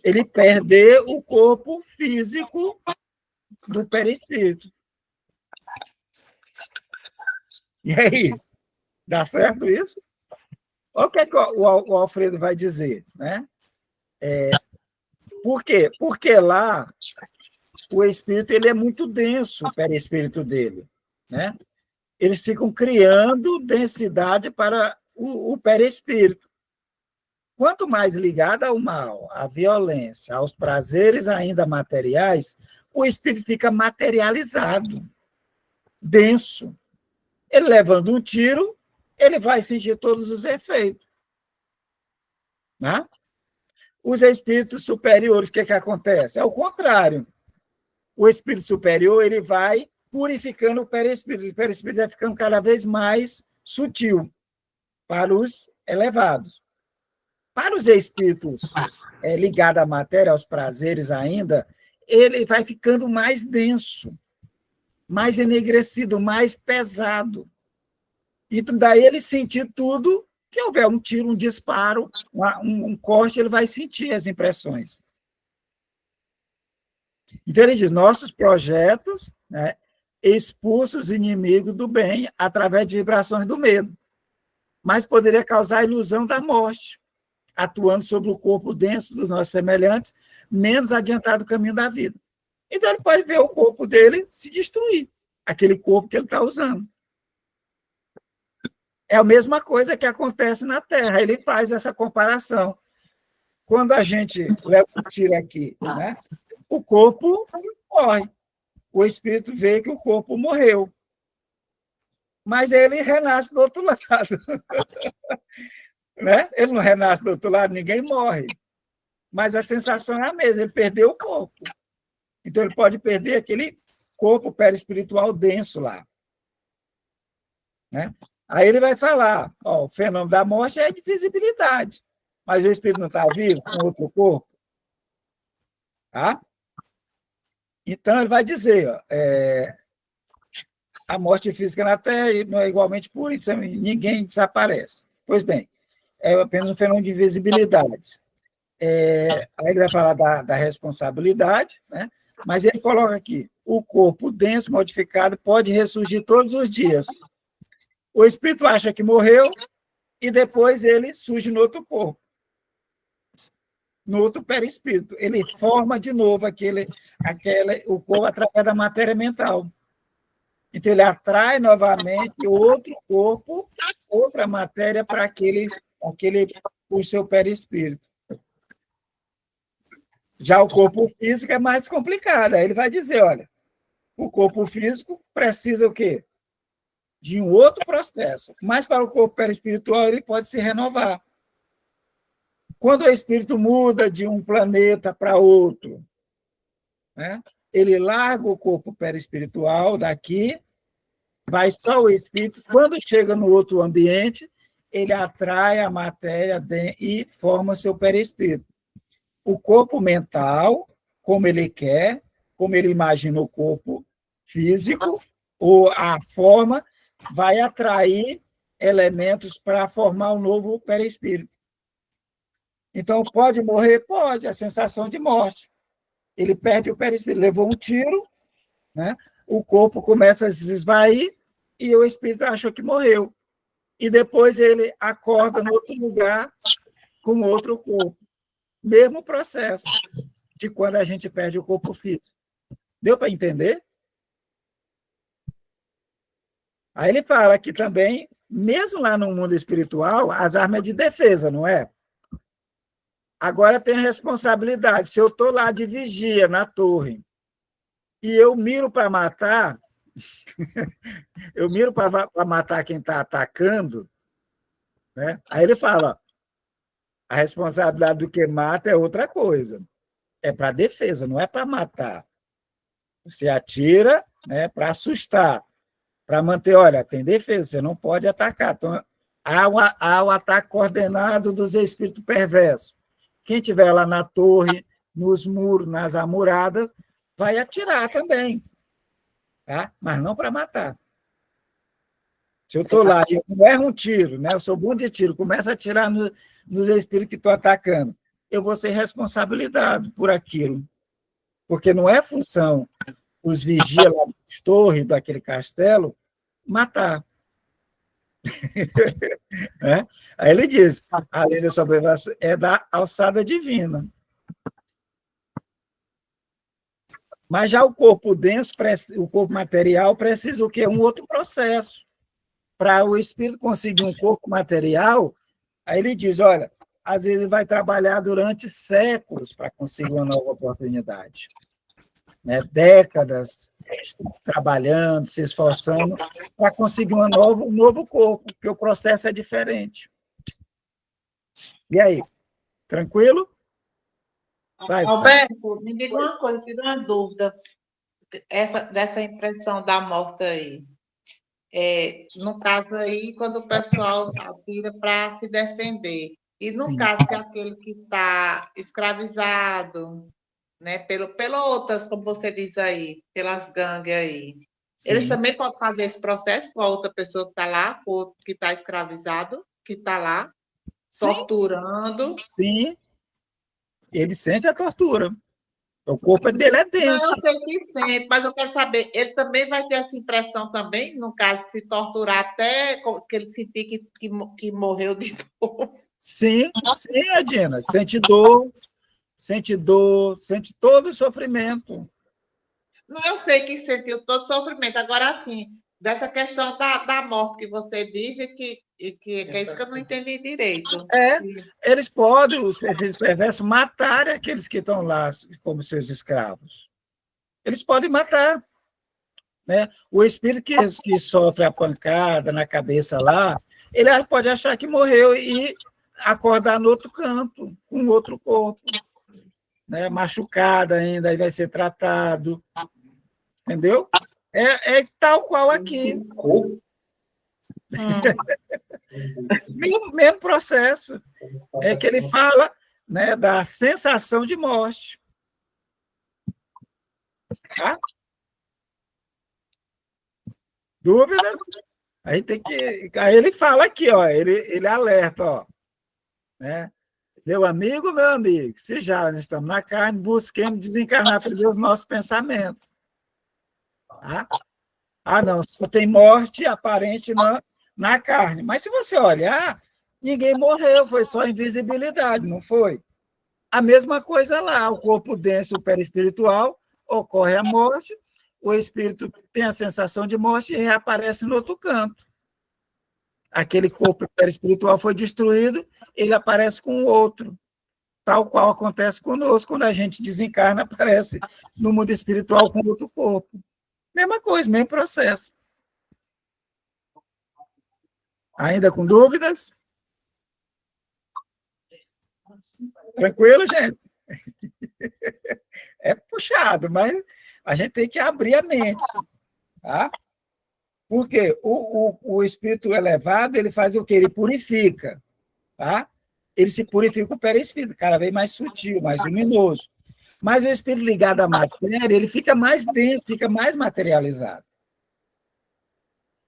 Speaker 3: Ele perder o corpo físico do perispírito. E aí, dá certo isso? Olha o que, o Alfredo vai dizer, né? Por quê? Porque lá o espírito ele é muito denso, o perispírito dele, né? Eles ficam criando densidade para o perispírito. Quanto mais ligado ao mal, à violência, aos prazeres ainda materiais, o espírito fica materializado, denso. Ele levando um tiro, ele vai sentir todos os efeitos. Né? Os espíritos superiores, o que acontece? É o contrário. O espírito superior ele vai purificando o perispírito vai ficando cada vez mais sutil para os elevados. Para os espíritos ligados à matéria, aos prazeres ainda, ele vai ficando mais denso, mais enegrecido, mais pesado. Então, daí ele sentir tudo que houver um tiro, um disparo, um corte, ele vai sentir as impressões. Então, ele diz, nossos projetos, né, expulsam os inimigos do bem através de vibrações do medo, mas poderia causar a ilusão da morte, atuando sobre o corpo denso dos nossos semelhantes, menos adiantado do caminho da vida. Então, ele pode ver o corpo dele se destruir, aquele corpo que ele está usando. É a mesma coisa que acontece na Terra. Ele faz essa comparação. Quando a gente leva um tiro aqui, né, o corpo morre. O espírito vê que o corpo morreu. Mas ele renasce do outro lado. Né? Ele não renasce do outro lado, ninguém morre. Mas a sensação é a mesma, ele perdeu o corpo. Então, ele pode perder aquele corpo perispiritual denso lá. Né? Aí ele vai falar, ó, o fenômeno da morte é a divisibilidade, mas o espírito não está vivo com outro corpo. Tá? Então, ele vai dizer, ó, A morte física na Terra não é igualmente pura, ninguém desaparece. Pois bem, é apenas um fenômeno de visibilidade. Aí ele vai falar da responsabilidade, né? Mas ele coloca aqui, o corpo denso, modificado, pode ressurgir todos os dias. O espírito acha que morreu e depois ele surge no outro corpo, no outro perispírito. Ele forma de novo o corpo através da matéria mental. Então, ele atrai novamente outro corpo, outra matéria para o seu perispírito. Já o corpo físico é mais complicado. Aí ele vai dizer, olha, o corpo físico precisa o quê? De um outro processo. Mas para o corpo perispiritual, ele pode se renovar. Quando o espírito muda de um planeta para outro, né, ele larga o corpo perispiritual daqui, vai só o espírito. Quando chega no outro ambiente, ele atrai a matéria e forma seu perispírito. O corpo mental, como ele quer, como ele imagina o corpo físico, ou a forma, vai atrair elementos para formar um novo perispírito. Então, pode morrer? Pode, a sensação de morte. Ele perde o perispírito, levou um tiro, né? O corpo começa a se esvair e o espírito achou que morreu. E depois ele acorda em outro lugar com outro corpo. Mesmo processo de quando a gente perde o corpo físico. Deu para entender? Aí ele fala que também, mesmo lá no mundo espiritual, as armas é de defesa, não é? Agora tem a responsabilidade. Se eu estou lá de vigia na torre e eu miro para matar, eu miro para matar quem está atacando, né? Aí ele fala, a responsabilidade do que mata é outra coisa. É para defesa, não é para matar. Você atira, né, para assustar, para manter, olha, tem defesa, você não pode atacar. Então, há o ataque coordenado dos espíritos perversos. Quem estiver lá na torre, nos muros, nas amuradas, vai atirar também. Tá? Mas não para matar. Se eu estou lá e eu não erro um tiro, né? Eu sou bom de tiro, começo a atirar nos espíritos que estão atacando, eu vou ser responsabilizado por aquilo. Porque não é função os vigias lá das torres daquele castelo matar. Né? Aí ele diz, a lei da sobrevivência é da alçada divina. Mas já o corpo denso, o corpo material, precisa o quê? Um outro processo. Para o espírito conseguir um corpo material, aí ele diz, olha, às vezes ele vai trabalhar durante séculos para conseguir uma nova oportunidade. Né? Décadas trabalhando, se esforçando para conseguir um novo corpo, porque o processo é diferente. E aí, tranquilo?
Speaker 4: Vai, Alberto, me diga uma coisa, tive uma dúvida dessa impressão da morte aí. No caso aí, quando o pessoal atira para se defender, e no caso que é aquele que está escravizado, né, pelas outras, como você diz aí, pelas gangues aí, eles também podem fazer esse processo com a outra pessoa que está lá, que está escravizado, que está lá, torturando?
Speaker 3: Sim, ele sente a tortura. O corpo dele é denso.
Speaker 4: Não, eu sei que sente, mas eu quero saber, ele também vai ter essa impressão também, no caso, de se torturar até que ele sentir que morreu de novo?
Speaker 3: Sim, Adina. Sente dor, sente todo o sofrimento.
Speaker 4: Não, eu sei que sentiu todo o sofrimento. Agora, assim, dessa questão da morte que você disse, que é isso que eu não entendi direito.
Speaker 3: Eles podem, os perfis perversos, matar aqueles que estão lá como seus escravos. Eles podem matar. Né? O espírito que sofre a pancada na cabeça lá, ele pode achar que morreu e acordar no outro canto, com outro corpo. Né? Machucado ainda, aí vai ser tratado. Entendeu? É tal qual aqui. Mesmo processo. É que ele fala, né, da sensação de morte. Tá? Dúvidas? Aí tem que. Aí ele fala aqui, ó, ele alerta, ó, né? Meu amigo, se já nós estamos na carne, busquemos desencarnar primeiro os nossos pensamentos. Tá? Ah, não, só tem morte aparente na carne. Mas se você olhar, ninguém morreu, foi só invisibilidade, não foi? A mesma coisa lá, o corpo denso, o perispiritual, ocorre a morte, o espírito tem a sensação de morte e reaparece no outro canto. Aquele corpo perispiritual foi destruído, ele aparece com o outro, tal qual acontece conosco, quando a gente desencarna, aparece no mundo espiritual com outro corpo. Mesma coisa, mesmo processo. Ainda com dúvidas? Tranquilo, gente? É puxado, mas a gente tem que abrir a mente, tá? Porque o espírito elevado, ele faz o quê? Ele purifica, tá? Ele se purifica o perispírito, cada vez mais sutil, mais luminoso. Mas o espírito ligado à matéria, ele fica mais denso, fica mais materializado.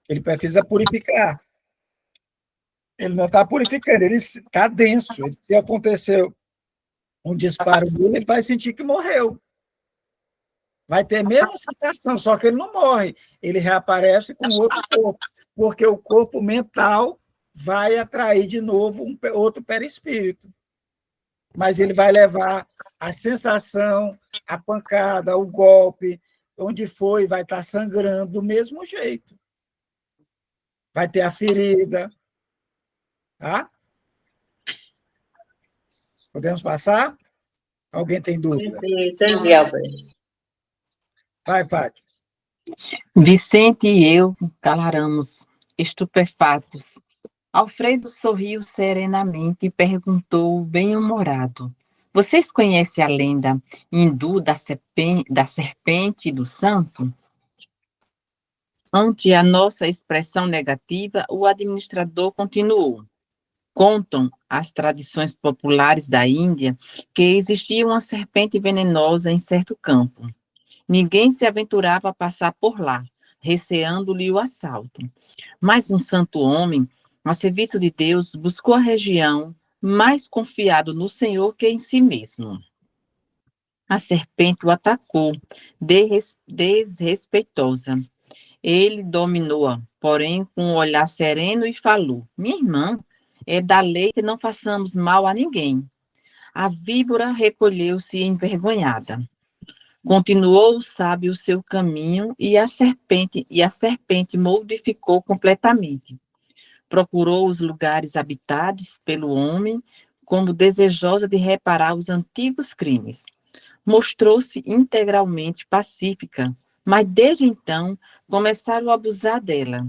Speaker 3: Ele precisa purificar. Ele não está purificando, ele está denso. Se aconteceu um disparo nele, ele vai sentir que morreu. Vai ter a mesma sensação, só que ele não morre. Ele reaparece com outro corpo, porque o corpo mental vai atrair de novo outro perispírito. Mas ele vai levar a sensação, a pancada, o golpe, onde foi, vai estar sangrando do mesmo jeito. Vai ter a ferida. Tá? Podemos passar? Alguém tem dúvida?
Speaker 4: Entendi, Alberto.
Speaker 3: Vai, Fátima.
Speaker 8: Vicente e eu calaramos, estupefatos. Alfredo sorriu serenamente e perguntou, bem-humorado: Vocês conhecem a lenda hindu da serpente e do santo? Ante a nossa expressão negativa, o administrador continuou. Contam as tradições populares da Índia que existia uma serpente venenosa em certo campo. Ninguém se aventurava a passar por lá, receando-lhe o assalto. Mas um santo homem, a serviço de Deus, buscou a região, mais confiado no Senhor que em si mesmo. A serpente o atacou, desrespeitosa. Ele dominou-a, porém com um olhar sereno e falou: Minha irmã, é da lei que não façamos mal a ninguém. A víbora recolheu-se envergonhada. Continuou o sábio o seu caminho e a serpente modificou completamente. Procurou os lugares habitados pelo homem como desejosa de reparar os antigos crimes. Mostrou-se integralmente pacífica, mas desde então começaram a abusar dela.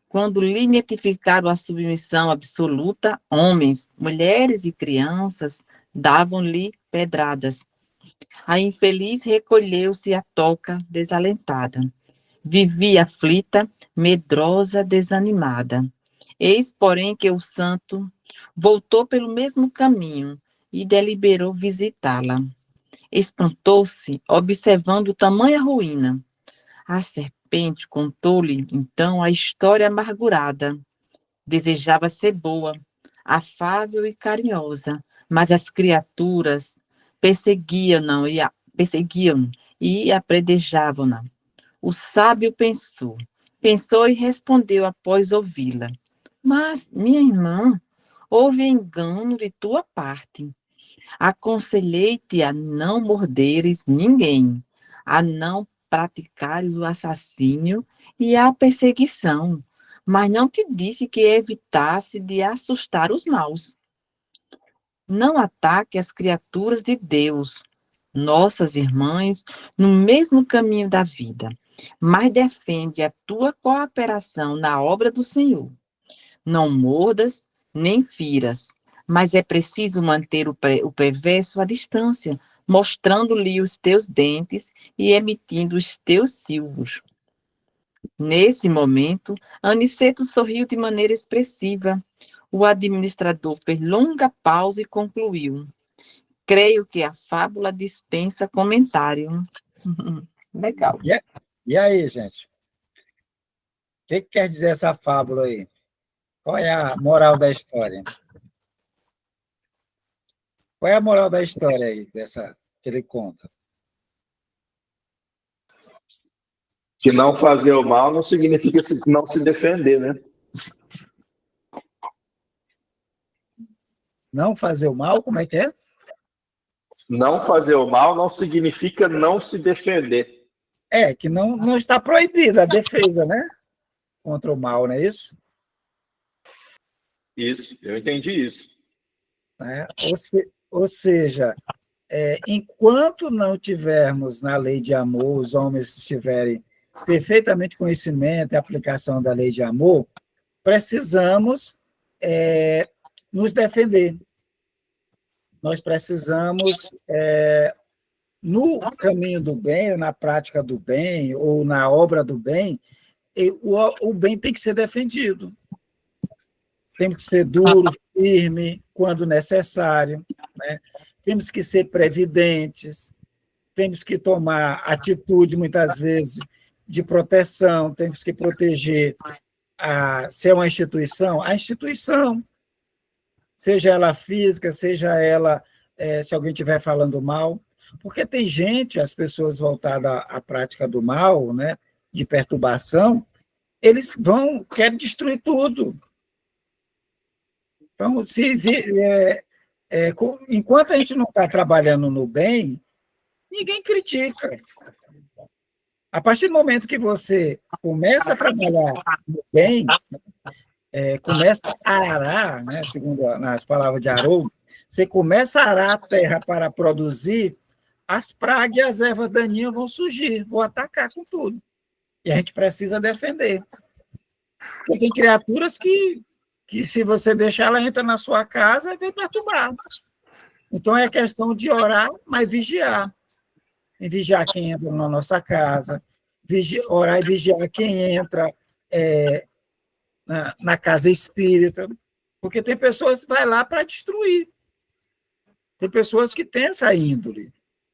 Speaker 8: Quando lhe notificaram a submissão absoluta, homens, mulheres e crianças davam-lhe pedradas. A infeliz recolheu-se à toca, desalentada. Vivia aflita, medrosa, desanimada. Eis, porém, que o santo voltou pelo mesmo caminho e deliberou visitá-la. Espantou-se, observando tamanha ruína. A serpente contou-lhe, então, a história amargurada. Desejava ser boa, afável e carinhosa, mas as criaturas perseguiam e apredejavam-na. O sábio pensou e respondeu após ouvi-la: Mas, minha irmã, houve engano de tua parte. Aconselhei-te a não morderes ninguém, a não praticares o assassínio e a perseguição, mas não te disse que evitasse de assustar os maus. Não ataque as criaturas de Deus, nossas irmãs, no mesmo caminho da vida, mas defende a tua cooperação na obra do Senhor. Não mordas, nem firas, mas é preciso manter o perverso à distância, mostrando-lhe os teus dentes e emitindo os teus silvos. Nesse momento, Aniceto sorriu de maneira expressiva. O administrador fez longa pausa e concluiu: Creio que a fábula dispensa comentário. Legal.
Speaker 3: E aí, gente? que quer dizer essa fábula aí? Qual é a moral da história? Qual é a moral da história aí, dessa que ele conta?
Speaker 1: Que não fazer o mal não significa não se defender, né?
Speaker 3: Não fazer o mal, como é que é?
Speaker 1: Não fazer o mal não significa não se defender.
Speaker 3: É, que não está proibida a defesa, né? Contra o mal, não é isso?
Speaker 1: Isso, eu entendi isso.
Speaker 3: Né? Ou seja, enquanto não tivermos na lei de amor, os homens tiverem perfeitamente conhecimento e aplicação da lei de amor, precisamos nos defender. Nós precisamos, no caminho do bem, ou na prática do bem, ou na obra do bem, o bem tem que ser defendido. Tem que ser duro, firme, quando necessário, né? Temos que ser previdentes, temos que tomar atitude, muitas vezes, de proteção, temos que proteger, se é uma instituição, a instituição, seja ela física, seja ela, se alguém estiver falando mal, porque tem gente, as pessoas voltadas à prática do mal, né, de perturbação, eles querem destruir tudo. Então, enquanto a gente não está trabalhando no bem, ninguém critica. A partir do momento que você começa a trabalhar no bem, começa a arar, né, segundo as palavras de Haroldo, você começa a arar a terra para produzir, as pragas e as ervas daninhas vão surgir, vão atacar com tudo. E a gente precisa defender. Porque tem criaturas que se você deixar, ela entra na sua casa e vem perturbar. Então, é questão de orar, mas vigiar. E vigiar quem entra na nossa casa, orar e vigiar quem entra na casa espírita, porque tem pessoas que vai lá para destruir. Tem pessoas que têm essa índole,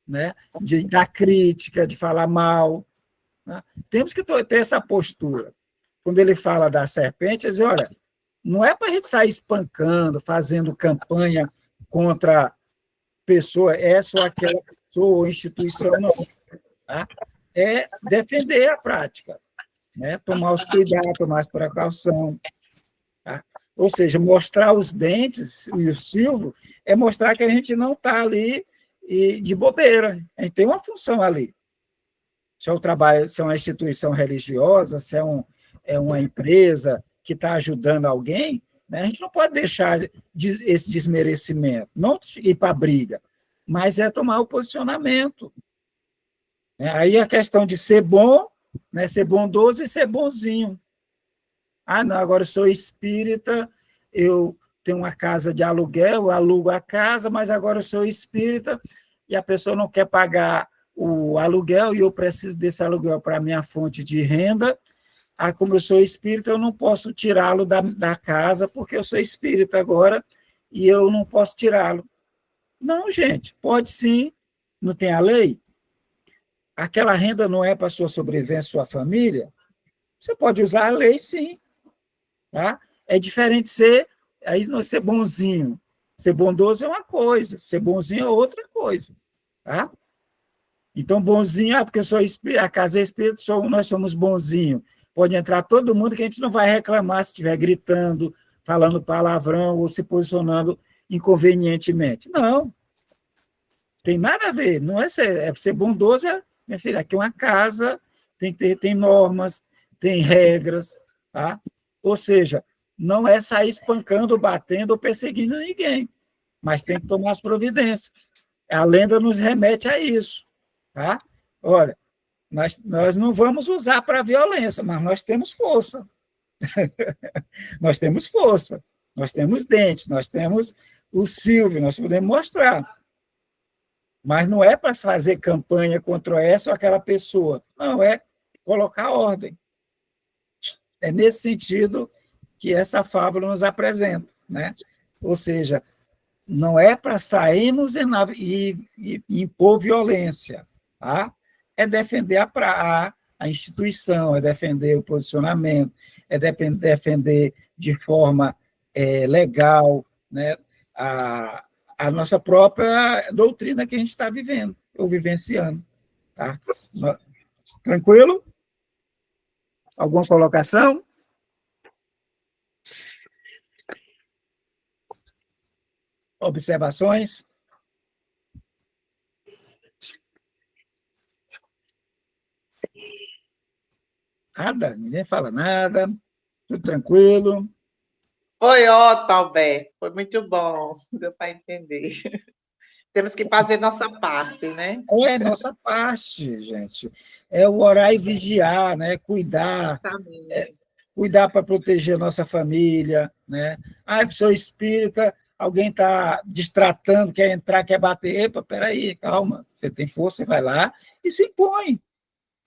Speaker 3: né? Da crítica, de falar mal. Né? Temos que ter essa postura. Quando ele fala da serpente, ele diz, olha, não é para a gente sair espancando, fazendo campanha contra pessoa, essa ou aquela pessoa ou instituição, não. Tá? É defender a prática, né? Tomar os cuidados, tomar as precauções. Tá? Ou seja, mostrar os dentes, e o silvo, é mostrar que a gente não está ali de bobeira. A gente tem uma função ali. Se é um trabalho, se é uma instituição religiosa, se é uma empresa que está ajudando alguém, né? A gente não pode deixar esse desmerecimento, não ir para a briga, mas é tomar o posicionamento. Aí a questão de ser bom, né? Ser bondoso e ser bonzinho. Ah, não, agora eu sou espírita, eu tenho uma casa de aluguel, eu alugo a casa, mas agora eu sou espírita e a pessoa não quer pagar o aluguel e eu preciso desse aluguel para a minha fonte de renda. Ah, como eu sou espírita, eu não posso tirá-lo da casa, porque eu sou espírita agora e eu não posso tirá-lo. Não, gente, pode sim, não tem a lei? Aquela renda não é para a sua sobrevivência, sua família? Você pode usar a lei, sim. Tá? É diferente ser bonzinho. Ser bondoso é uma coisa, ser bonzinho é outra coisa. Tá? Então, bonzinho, porque eu sou espírita, a casa é espírita, nós somos bonzinhos. Pode entrar todo mundo que a gente não vai reclamar se estiver gritando, falando palavrão ou se posicionando inconvenientemente. Não. Tem nada a ver. Não é ser bondoso, minha filha, aqui é uma casa, tem normas, tem regras, tá? Ou seja, não é sair espancando, batendo ou perseguindo ninguém, mas tem que tomar as providências. A lenda nos remete a isso, tá? Olha, nós não vamos usar para violência, mas nós temos força. Nós temos força, nós temos dentes, nós temos o silvio, nós podemos mostrar. Mas não é para fazer campanha contra essa ou aquela pessoa. Não, é colocar ordem. É nesse sentido que essa fábula nos apresenta, né? Ou seja, não é para sairmos e impor violência, tá? É defender a instituição, é defender o posicionamento, é defender de forma legal, né, a nossa própria doutrina que a gente está vivendo, ou vivenciando. Tá? Tranquilo? Alguma colocação? Observações? Nada? Ninguém fala nada? Tudo tranquilo?
Speaker 4: Foi ótimo, Alberto. Foi muito bom. Deu para entender. Temos que fazer nossa parte, né?
Speaker 3: É nossa parte, gente. É o orar e vigiar, né? Cuidar. Cuidar para proteger a nossa família, né? Ah, pessoa espírita, alguém está distratando, quer entrar, quer bater. Epa, peraí, calma. Você tem força, você vai lá e se impõe.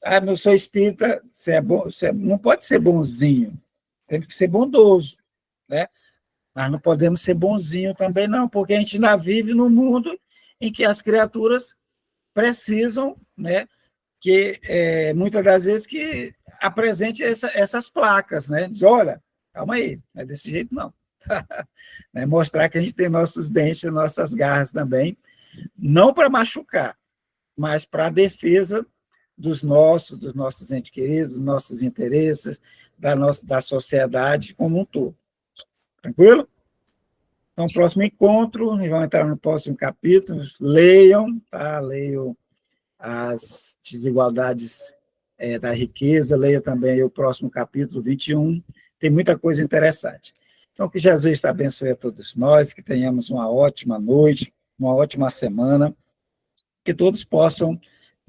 Speaker 3: Ah, eu sou espírita, você é bom, você não pode ser bonzinho, tem que ser bondoso, né? Mas não podemos ser bonzinho também, não, porque a gente ainda vive num mundo em que as criaturas precisam, né, que muitas das vezes que apresente essas placas, né? Diz, olha, calma aí, não é desse jeito, não. Né? Mostrar que a gente tem nossos dentes, nossas garras também, não para machucar, mas para a defesa dos nossos entes queridos, dos nossos interesses, da sociedade como um todo. Tranquilo? Então, próximo encontro, vamos entrar no próximo capítulo, leiam, tá? Leiam as desigualdades da riqueza, leia também o próximo capítulo 21, tem muita coisa interessante. Então, que Jesus abençoe a todos nós, que tenhamos uma ótima noite, uma ótima semana, que todos possam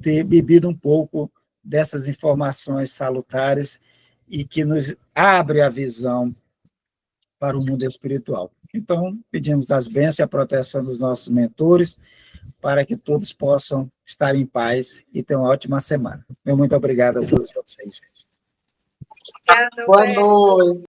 Speaker 3: ter bebido um pouco dessas informações salutares e que nos abre a visão para o mundo espiritual. Então, pedimos as bênçãos e a proteção dos nossos mentores, para que todos possam estar em paz e ter uma ótima semana. Muito obrigado a todos vocês.
Speaker 4: Boa noite.